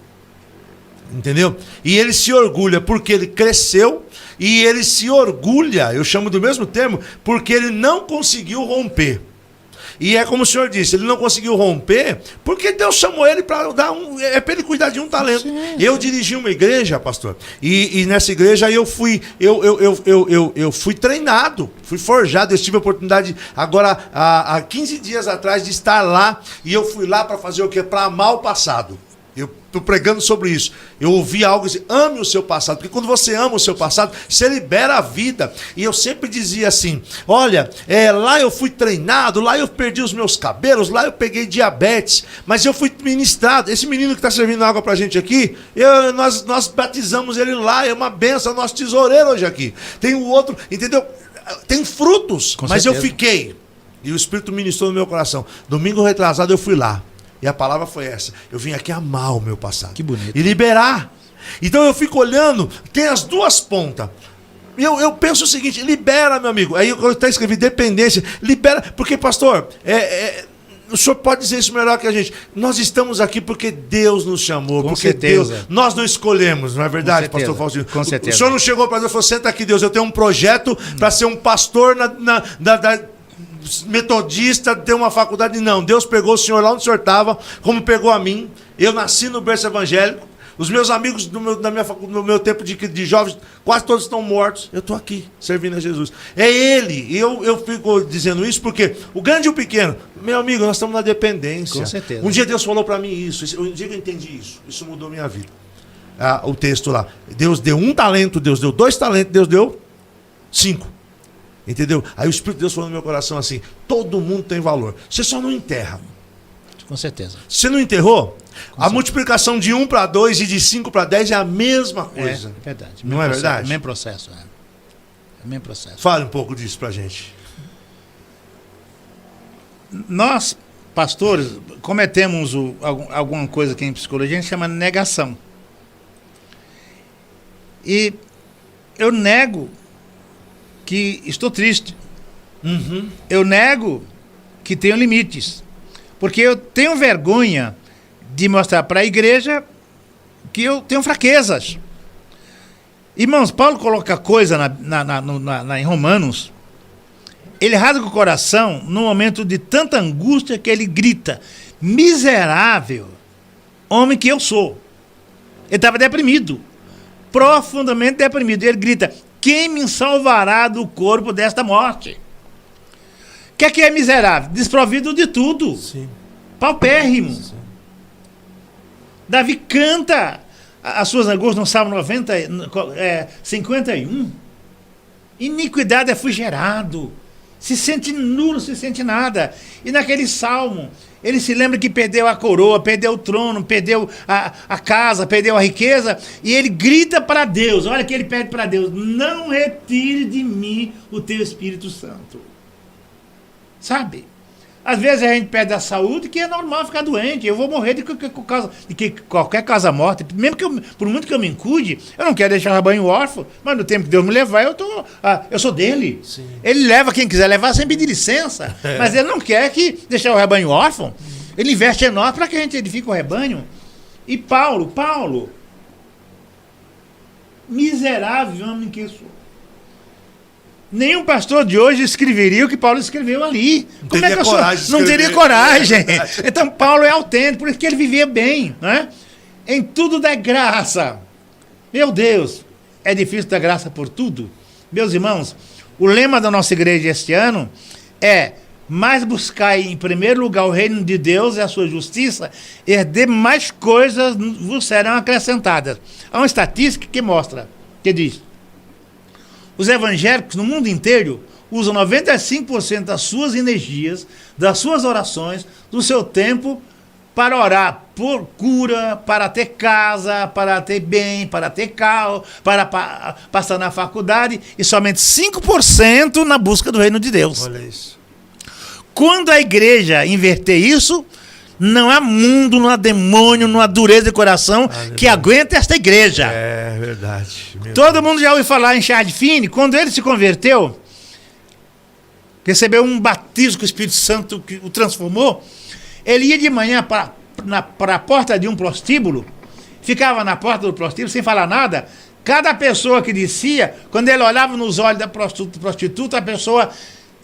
Entendeu? E ele se orgulha porque ele cresceu e ele se orgulha, eu chamo do mesmo termo, porque ele não conseguiu romper. E é como o senhor disse, ele não conseguiu romper porque Deus chamou ele para dar para ele cuidar de um talento. Sim. Eu dirigi uma igreja, pastor, e nessa igreja eu fui treinado, fui forjado. Eu tive a oportunidade agora há 15 dias atrás de estar lá, e eu fui lá para fazer o quê? Para amar o passado. Eu estou pregando sobre isso. Eu ouvi algo assim, ame o seu passado, porque quando você ama o seu passado, você libera a vida. E eu sempre dizia assim, olha, lá eu fui treinado, lá eu perdi os meus cabelos, lá eu peguei diabetes, mas eu fui ministrado. Esse menino que está servindo água pra gente aqui, nós batizamos ele lá, é uma benção, nosso tesoureiro hoje aqui. Tem o outro, entendeu? Tem frutos, mas eu fiquei. E o Espírito ministrou no meu coração. Domingo retrasado eu fui lá. E a palavra foi essa. Eu vim aqui amar o meu passado. Que bonito. E liberar. Então eu fico olhando, tem as duas pontas. Eu penso o seguinte, libera, meu amigo. Aí eu até escrevi dependência, libera, porque, pastor, o senhor pode dizer isso melhor que a gente. Nós estamos aqui porque Deus nos chamou. Com porque certeza. Deus, nós não escolhemos, não é verdade, pastor Faustino? Com certeza. O senhor não chegou para Deus e falou, senta aqui, Deus, eu tenho um projeto para ser um pastor da metodista, ter uma faculdade. Não, Deus pegou o senhor lá onde o senhor estava, como pegou a mim. Eu nasci no berço evangélico. Os meus amigos do meu tempo de jovens, quase todos estão mortos. Eu estou aqui, servindo a Jesus. É Ele. E eu fico dizendo isso porque o grande e o pequeno, meu amigo, nós estamos na dependência. Com certeza. Um dia Deus falou para mim isso. Um dia que eu entendi isso. Isso mudou minha vida. O texto lá. Deus deu 1 talento, Deus deu 2 talentos, Deus deu 5. Entendeu? Aí o Espírito de Deus falou no meu coração assim, todo mundo tem valor. Você só não enterra. Com certeza. Você não enterrou? A multiplicação de 1 para 2 e de 5 para 10 é a mesma coisa. É verdade. Não é verdade? É o mesmo processo. É o mesmo processo. Fale um pouco disso pra gente. Nós, pastores, cometemos alguma coisa que em psicologia a gente chama de negação. E eu nego que estou triste. Uhum. Eu nego que tenho limites. Porque eu tenho vergonha de mostrar para a igreja que eu tenho fraquezas. Irmãos, Paulo coloca coisa em Romanos. Ele rasga o coração num momento de tanta angústia que ele grita, miserável homem que eu sou. Ele estava deprimido, profundamente deprimido. Ele grita, quem me salvará do corpo desta morte? O que é miserável? Desprovido de tudo. Sim. Paupérrimo. Sim. Davi canta as suas angústias no Salmo 51. Iniquidade é fugerado. Se sente nulo, se sente nada. E naquele Salmo, ele se lembra que perdeu a coroa, perdeu o trono, perdeu a casa, perdeu a riqueza. E ele grita para Deus, olha que ele pede para Deus, não retire de mim o teu Espírito Santo. Sabe? Às vezes a gente perde a saúde, que é normal ficar doente. Eu vou morrer de qualquer causa morta. Mesmo que por muito que eu me cuide, eu não quero deixar o rebanho órfão, mas no tempo que Deus me levar, eu sou dele. Sim. Ele leva quem quiser levar sem pedir licença. Mas ele não quer deixar o rebanho órfão. Ele investe em nós para que a gente edifique o rebanho. E Paulo, miserável homem que eu sou. Nenhum pastor de hoje escreveria o que Paulo escreveu ali. Como é que eu sou? Não teria coragem. Então Paulo é autêntico, por isso que ele vivia bem, né? Em tudo dá graça. Meu Deus, é difícil dar graça por tudo. Meus irmãos, o lema da nossa igreja este ano é: mais buscai em primeiro lugar o reino de Deus e a sua justiça, e demais coisas vos serão acrescentadas. Há uma estatística que mostra, que diz: os evangélicos no mundo inteiro usam 95% das suas energias, das suas orações, do seu tempo para orar por cura, para ter casa, para ter bem, para ter carro, para passar na faculdade, e somente 5% na busca do reino de Deus. Olha isso. Quando a igreja inverter isso, não há mundo, não há demônio, não há dureza de coração que aguente esta igreja. É verdade. Todo mundo já ouviu falar em Charles Finney. Quando ele se converteu, recebeu um batismo com o Espírito Santo que o transformou. Ele ia de manhã para a porta de um prostíbulo, ficava na porta do prostíbulo sem falar nada. Cada pessoa que descia, quando ele olhava nos olhos da prostituta, a pessoa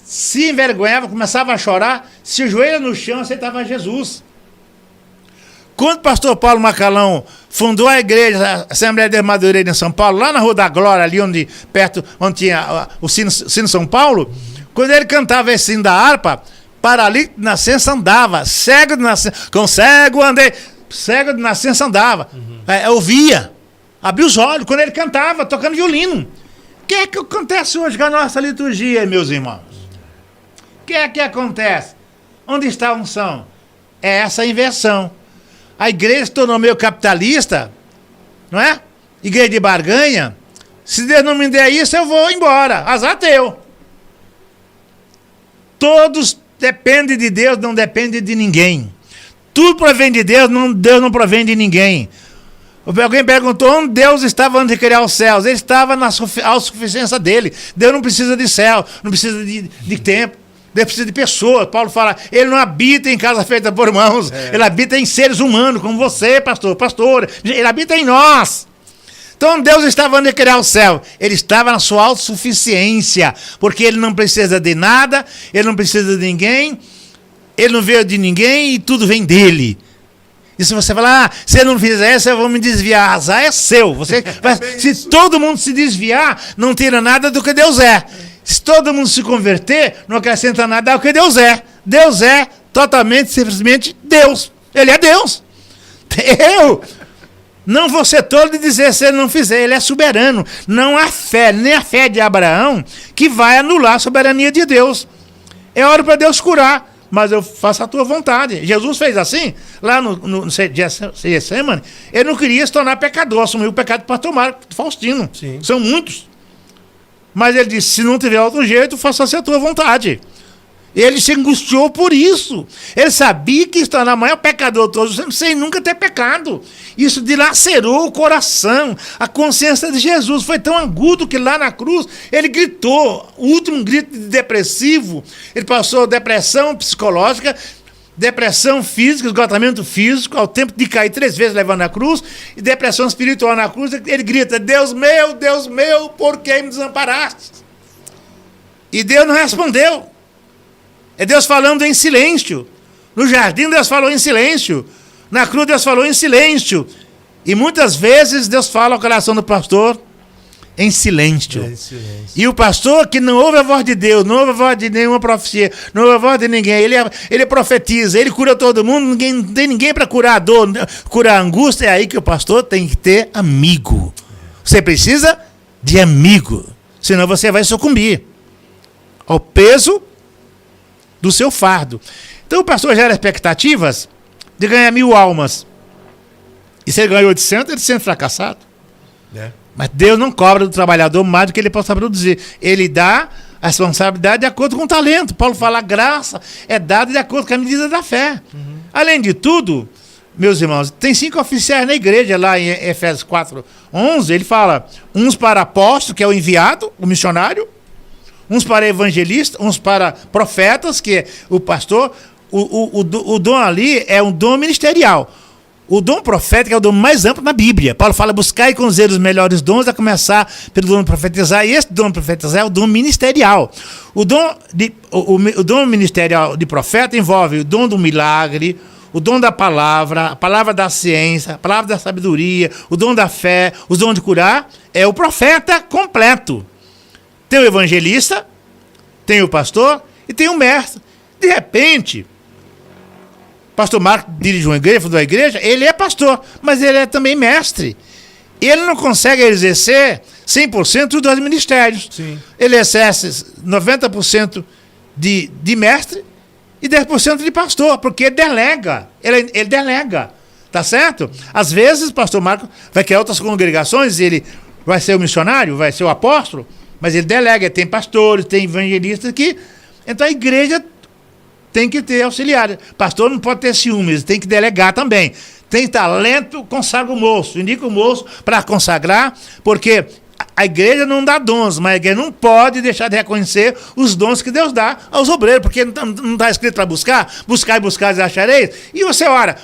se envergonhava, começava a chorar, se ajoelha no chão, aceitava Jesus. Quando o pastor Paulo Macalão fundou a igreja, a Assembleia de Madureira em São Paulo, lá na Rua da Glória, ali onde tinha o sino São Paulo, quando ele cantava esse sino da harpa, paralítico de nascença andava, cego de nascença, com cego andei, cego de nascença andava, ouvia, abria os olhos, quando ele cantava, tocando violino. O que é que acontece hoje com a nossa liturgia, meus irmãos? O que é que acontece? Onde está a unção? É essa inversão. A igreja se tornou meio capitalista, não é? Igreja de barganha. Se Deus não me der isso, eu vou embora. Azar teu. Todos dependem de Deus, não dependem de ninguém. Tudo provém de Deus, Deus não provém de ninguém. Alguém perguntou onde Deus estava antes de criar os céus. Ele estava na autossuficiência dele. Deus não precisa de céu, não precisa de tempo. Deus precisa de pessoas. Paulo fala, ele não habita em casa feita por mãos. Ele habita em seres humanos, como você, pastor. Ele habita em nós. Então Deus estava antes de criar o céu. Ele estava na sua autossuficiência. Porque ele não precisa de nada, ele não precisa de ninguém, ele não veio de ninguém e tudo vem dele. E se você falar, se eu não fizer isso, eu vou me desviar. Azar é seu. Se todo mundo se desviar, não tira nada do que Deus é. Se todo mundo se converter, não acrescenta nada ao que Deus é. Deus é totalmente, simplesmente Deus. Ele é Deus. Eu não vou ser tolo de dizer se ele não fizer. Ele é soberano. Não há fé, nem a fé de Abraão, que vai anular a soberania de Deus. É hora para Deus curar. Mas eu faço a tua vontade. Jesus fez assim, lá no Getsemane, ele não queria se tornar pecador, assumiu o pecado para tomar Faustino. Sim. São muitos. Mas ele disse, se não tiver outro jeito, faça a tua vontade. Ele se angustiou por isso. Ele sabia que se tornar o maior pecador de todos, sem nunca ter pecado. Isso dilacerou o coração, a consciência de Jesus. Foi tão agudo que lá na cruz, ele gritou, o último grito depressivo. Ele passou depressão psicológica, depressão física, esgotamento físico, ao tempo de cair 3 vezes levando a cruz, e depressão espiritual na cruz. Ele grita, Deus meu, por que me desamparaste? E Deus não respondeu. É Deus falando em silêncio. No jardim, Deus falou em silêncio. Na cruz, Deus falou em silêncio. E muitas vezes, Deus fala ao coração do pastor em silêncio. E o pastor que não ouve a voz de Deus, não ouve a voz de nenhuma profecia, não ouve a voz de ninguém, ele profetiza, ele cura todo mundo, não tem ninguém para curar a dor, curar a angústia. É aí que o pastor tem que ter amigo. Você precisa de amigo. Senão você vai sucumbir ao peso do seu fardo. Então o pastor gera expectativas de ganhar 1000 almas. E se ele ganhou 800, ele sente fracassado. Mas Deus não cobra do trabalhador mais do que ele possa produzir. Ele dá a responsabilidade de acordo com o talento. Paulo fala, a graça é dada de acordo com a medida da fé. Além de tudo, meus irmãos, tem 5 oficiais na igreja, lá em Efésios 4:11, ele fala, uns para apóstolo, que é o enviado, o missionário, uns para evangelistas, uns para profetas, que é o pastor. O dom ali é um dom ministerial. O dom profético é o dom mais amplo na Bíblia. Paulo fala, buscai com zelo os melhores dons, a começar pelo dom de profetizar. E esse dom de profetizar é o dom ministerial. O dom ministerial de profeta envolve o dom do milagre, o dom da palavra, a palavra da ciência, a palavra da sabedoria, o dom da fé, o dom de curar. É o profeta completo. Tem o evangelista, tem o pastor e tem o mestre. De repente, pastor Marcos dirige uma igreja, fundou a igreja, ele é pastor, mas ele é também mestre. Ele não consegue exercer 100% dos 2 ministérios. Sim. Ele exerce 90% de mestre e 10% de pastor, porque ele delega. Ele delega, tá certo? Às vezes, o pastor Marcos vai criar outras congregações, ele vai ser o missionário, vai ser o apóstolo, mas ele delega, tem pastores, tem evangelistas que... Então a igreja tem que ter auxiliar. Pastor não pode ter ciúmes, tem que delegar também. Tem talento, consagra o moço, indica o moço para consagrar, porque a igreja não dá dons, mas a igreja não pode deixar de reconhecer os dons que Deus dá aos obreiros, porque não está escrito para buscar e buscar e achareis. E você ora.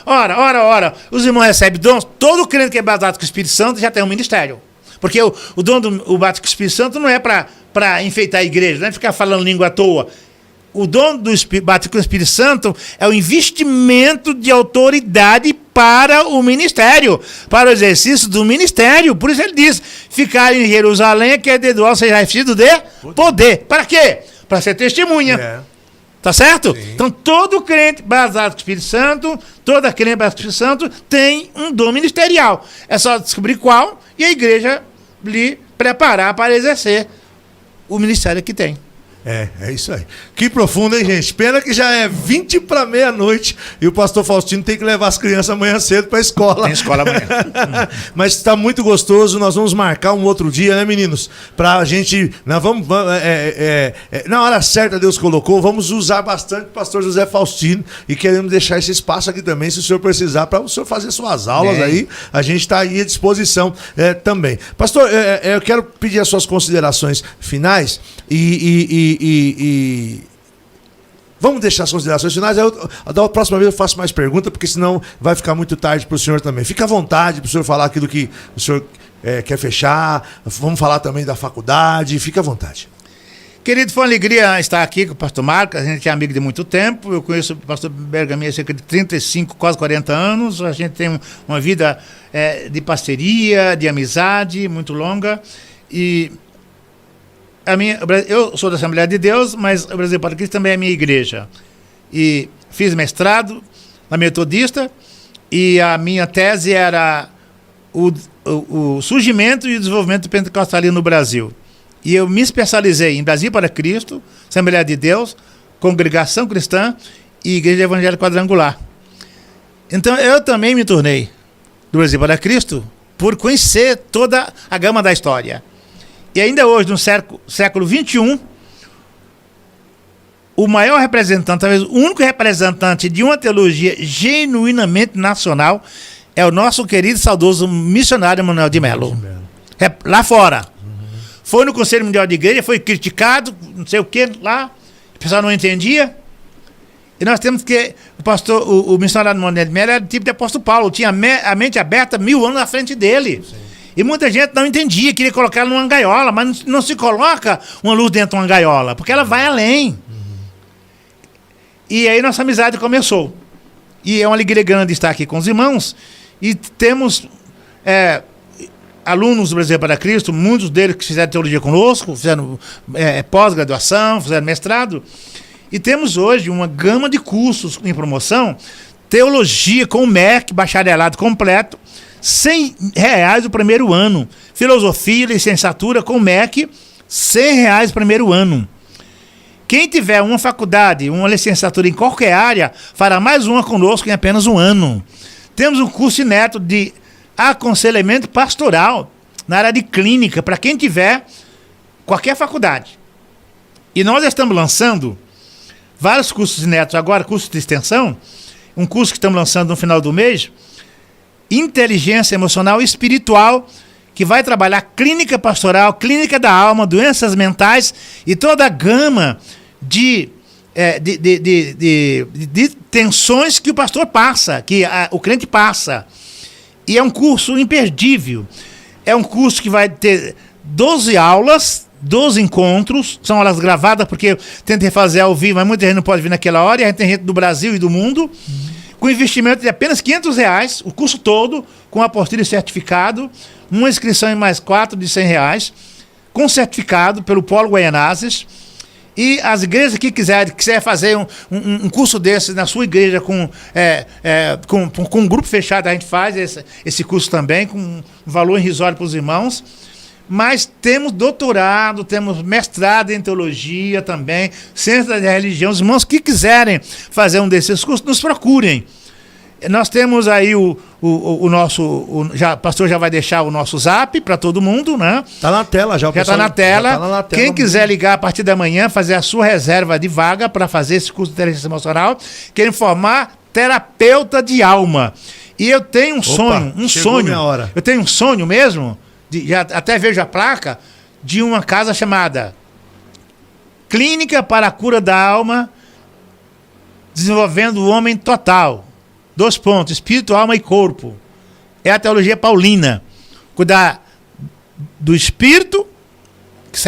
Os irmãos recebem dons, todo crente que é batizado com o Espírito Santo já tem um ministério. Porque o dom do batismo com o Espírito Santo não é para enfeitar a igreja, não é ficar falando língua à toa. O dom do batismo com o Espírito Santo é o investimento de autoridade para o ministério, para o exercício do ministério. Por isso ele diz, ficar em Jerusalém, que é de do alto seja revestido de poder. Para quê? Para ser testemunha. Tá certo? Sim. Então todo crente batizado com o Espírito Santo, toda crente batizada com o Espírito Santo tem um dom ministerial. É só descobrir qual e a igreja lhe preparar para exercer o ministério que tem. É isso aí. Que profundo, hein, gente? Pena que já é 20 para meia-noite e o pastor Faustino tem que levar as crianças amanhã cedo para a escola. Tem escola amanhã. Mas está muito gostoso. Nós vamos marcar um outro dia, né, meninos? Para a gente. Nós vamos, na hora certa, Deus colocou. Vamos usar bastante o pastor José Faustino e queremos deixar esse espaço aqui também, se o senhor precisar, para o senhor fazer suas aulas aí. A gente está aí à disposição também. Pastor, eu quero pedir as suas considerações finais e vamos deixar as considerações finais. Da próxima vez eu faço mais perguntas, porque senão vai ficar muito tarde para o senhor também. Fica à vontade para o senhor falar aquilo que o senhor quer fechar. Vamos falar também da faculdade. Fica à vontade. Querido, foi uma alegria estar aqui com o pastor Marcos. A gente é amigo de muito tempo. Eu conheço o pastor Bergamin há cerca de 35, quase 40 anos. A gente tem uma vida de parceria, de amizade muito longa. E eu sou da Assembleia de Deus, mas o Brasil para Cristo também é a minha igreja. E fiz mestrado na Metodista e a minha tese era o surgimento e o desenvolvimento do pentecostalismo no Brasil. E eu me especializei em Brasil para Cristo, Assembleia de Deus, Congregação Cristã e Igreja Evangélica Quadrangular. Então eu também me tornei do Brasil para Cristo por conhecer toda a gama da história. E ainda hoje, no século XXI, o maior representante, talvez o único representante de uma teologia genuinamente nacional é o nosso querido e saudoso missionário Emanuel de Melo. Lá fora. Foi no Conselho Mundial de Igreja, foi criticado, não sei o que lá, o pessoal não entendia. E nós temos que, o missionário Emanuel de Melo era do tipo de apóstolo Paulo, tinha a mente aberta 1000 anos à frente dele. Sim. E muita gente não entendia, queria colocar ela numa gaiola, mas não se coloca uma luz dentro de uma gaiola, porque ela vai além. E aí nossa amizade começou. E é uma alegria grande estar aqui com os irmãos. E temos alunos do Brasil para Cristo, muitos deles que fizeram teologia conosco, fizeram pós-graduação, fizeram mestrado. E temos hoje uma gama de cursos em promoção, teologia com MEC, bacharelado completo, R$100 o primeiro ano. Filosofia, licenciatura com MEC, R$100 o primeiro ano. Quem tiver uma faculdade, uma licenciatura em qualquer área, fará mais uma conosco em apenas um ano. Temos um curso inédito de aconselhamento pastoral na área de clínica, para quem tiver qualquer faculdade. E nós estamos lançando vários cursos inéditos agora, curso de extensão, um curso que estamos lançando no final do mês, inteligência emocional e espiritual, que vai trabalhar clínica pastoral, clínica da alma, doenças mentais e toda a gama de tensões que o pastor passa, que o crente passa. E é um curso imperdível. É um curso que vai ter 12 aulas, 12 encontros, são aulas gravadas, porque eu tentei fazer ao vivo, mas muita gente não pode vir naquela hora, e a gente tem gente do Brasil e do mundo, com investimento de apenas R$500, o curso todo, com apostila e certificado, uma inscrição em mais 4 de R$100, com certificado pelo Polo Guaianazes. E as igrejas que quiser fazer um curso desse na sua igreja com um grupo fechado, a gente faz esse curso também, com um valor irrisório para os irmãos. Mas temos doutorado, temos mestrado em teologia também, ciência da religião. Os irmãos que quiserem fazer um desses cursos, nos procurem. Nós temos aí o pastor já vai deixar o nosso zap para todo mundo, né? Está na tela já. Já está na tela. Quem quiser ligar a partir da manhã, fazer a sua reserva de vaga para fazer esse curso de inteligência emocional, quer formar terapeuta de alma. E eu tenho um sonho. Eu tenho um sonho mesmo, já até vejo a placa, de uma casa chamada Clínica para a Cura da Alma, desenvolvendo o homem total. 2 pontos, espírito, alma e corpo. É a teologia paulina. Cuidar do espírito, que se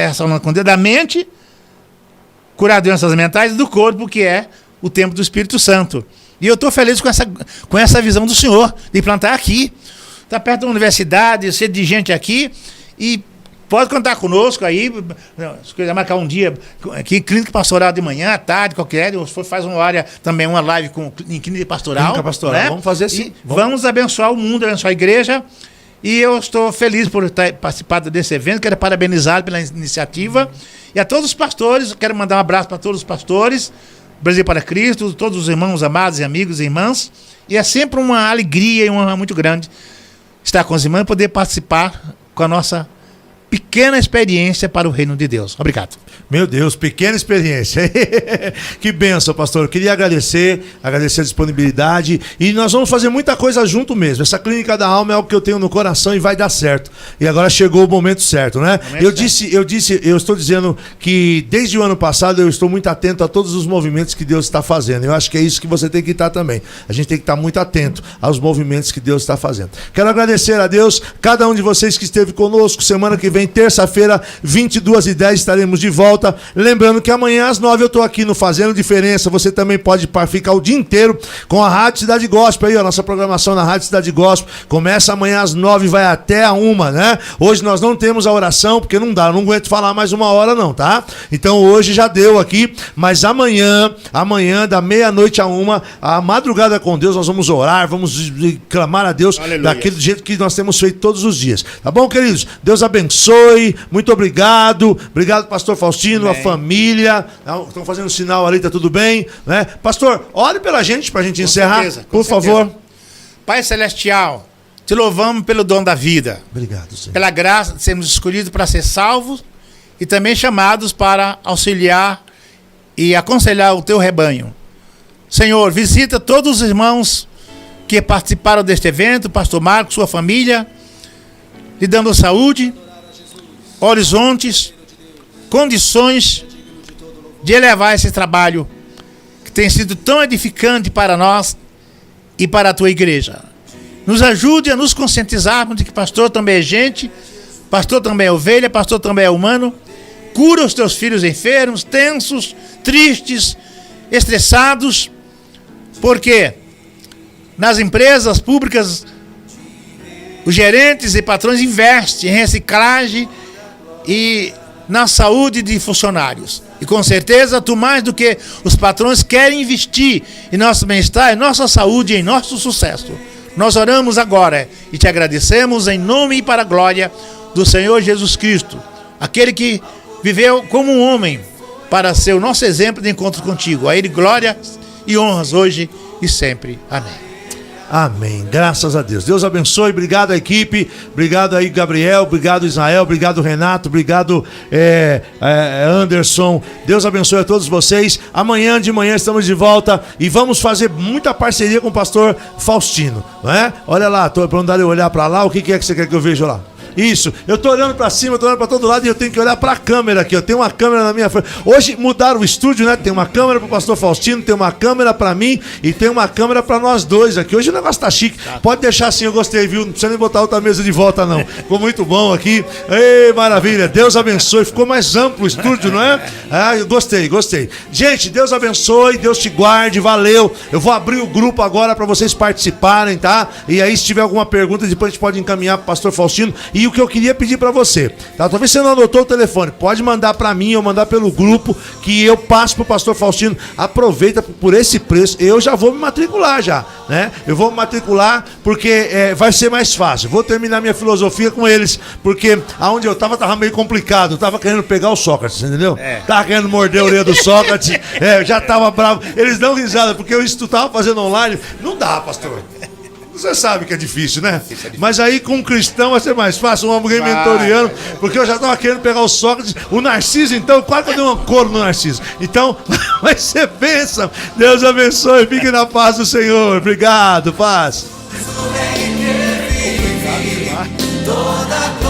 relaciona com Deus, da mente, curar doenças mentais, e do corpo, que é o templo do Espírito Santo. E eu estou feliz com essa visão do Senhor, de plantar aqui. Está perto da universidade, ser de gente aqui, e pode contar conosco aí, se quiser marcar um dia aqui, clínica pastoral de manhã, à tarde, qualquer, ou faz uma área também, uma live em clínica pastoral. Clínica pastoral, né? Vamos fazer sim. Vamos abençoar o mundo, abençoar a igreja. E eu estou feliz por ter participado desse evento. Quero parabenizar pela iniciativa. E a todos os pastores, quero mandar um abraço para todos os pastores, Brasil para Cristo, todos os irmãos amados e amigos e irmãs. E é sempre uma alegria e uma honra muito grande estar com os irmãos e poder participar com a nossa pequena experiência para o reino de Deus. Obrigado. Meu Deus, pequena experiência. Que bênção, pastor. Eu queria agradecer a disponibilidade. E nós vamos fazer muita coisa junto mesmo. Essa clínica da alma é algo que eu tenho no coração e vai dar certo. E agora chegou o momento certo, né? Eu estou dizendo que desde o ano passado eu estou muito atento a todos os movimentos que Deus está fazendo. Eu acho que é isso que você tem que estar também. A gente tem que estar muito atento aos movimentos que Deus está fazendo. Quero agradecer a Deus, cada um de vocês que esteve conosco. Semana que vem, terça-feira, 22h10, estaremos de volta. Lembrando que amanhã às 9 eu estou aqui no Fazendo Diferença. Você também pode ficar o dia inteiro com a Rádio Cidade Gospel aí, ó, nossa programação na Rádio Cidade Gospel. Começa amanhã às 9 e vai até a 1, né? Hoje nós não temos a oração, porque não dá, não aguento falar mais 1 hora não, tá? Então hoje já deu aqui, mas amanhã da meia-noite a 1, a madrugada com Deus, nós vamos orar, vamos clamar a Deus. Aleluia. Daquele jeito que nós temos feito todos os dias. Tá bom, queridos? Deus abençoe, muito obrigado. Obrigado, pastor Faustino, a família. Estão fazendo sinal ali, tá tudo bem, né? Pastor, ore pela gente, pra gente encerrar, certeza, por favor. Pai Celestial, te louvamos pelo dom da vida. Obrigado, Senhor. Pela graça de sermos escolhidos para ser salvos e também chamados para auxiliar e aconselhar o teu rebanho. Senhor, visita todos os irmãos que participaram deste evento, pastor Marcos, sua família, lhe dando saúde, horizontes, condições de elevar esse trabalho que tem sido tão edificante para nós e para a tua igreja. Nos ajude a nos conscientizarmos de que pastor também é gente, pastor também é ovelha, pastor também é humano. Cura os teus filhos enfermos, tensos, tristes, estressados, porque nas empresas públicas os gerentes e patrões investem em reciclagem e na saúde de funcionários. E com certeza, tu mais do que os patrões querem investir em nosso bem-estar, em nossa saúde e em nosso sucesso. Nós oramos agora e te agradecemos em nome e para a glória do Senhor Jesus Cristo, aquele que viveu como um homem para ser o nosso exemplo de encontro contigo. A ele glória e honras hoje e sempre. Amém. Amém, graças a Deus. Deus abençoe, obrigado à equipe, obrigado aí Gabriel, obrigado Israel, obrigado Renato, obrigado Anderson. Deus abençoe a todos vocês. Amanhã de manhã estamos de volta e vamos fazer muita parceria com o pastor Faustino, não é? Olha lá, tô para andar eu olhar para lá, o que é que você quer que eu veja lá? Isso, eu tô olhando pra cima, eu tô olhando pra todo lado e eu tenho que olhar pra câmera aqui, eu tenho uma câmera na minha frente. Hoje mudaram o estúdio, né? Tem uma câmera pro pastor Faustino, tem uma câmera pra mim e tem uma câmera pra nós dois aqui. Hoje o negócio tá chique, pode deixar assim, eu gostei, viu? Não precisa nem botar outra mesa de volta não. Ficou muito bom aqui. Ei, maravilha, Deus abençoe, ficou mais amplo o estúdio, não é? Ah, eu gostei. Gente, Deus abençoe, Deus te guarde, valeu. Eu vou abrir o grupo agora pra vocês participarem, tá? E aí se tiver alguma pergunta, depois a gente pode encaminhar pro pastor Faustino. E o que eu queria pedir pra você, tá? Talvez você não anotou o telefone, pode mandar pra mim ou mandar pelo grupo que eu passo pro pastor Faustino. Aproveita por esse preço, eu já vou me matricular já, né? Eu vou me matricular porque vai ser mais fácil. Vou terminar minha filosofia com eles, porque aonde eu tava meio complicado, eu tava querendo pegar o Sócrates, entendeu? Tava querendo morder a orelha do Sócrates, eu já tava bravo. Eles dão risada, porque eu tava fazendo online, não dá, pastor. Você sabe que é difícil, né? Mas aí com um cristão vai ser mais fácil, alguém mentoriano, porque eu já estava querendo pegar o Sócrates, o Narciso, então, quase que eu dei um couro no Narciso. Então, vai ser bênção. Deus abençoe, fique na paz do Senhor. Obrigado, paz. Obrigado.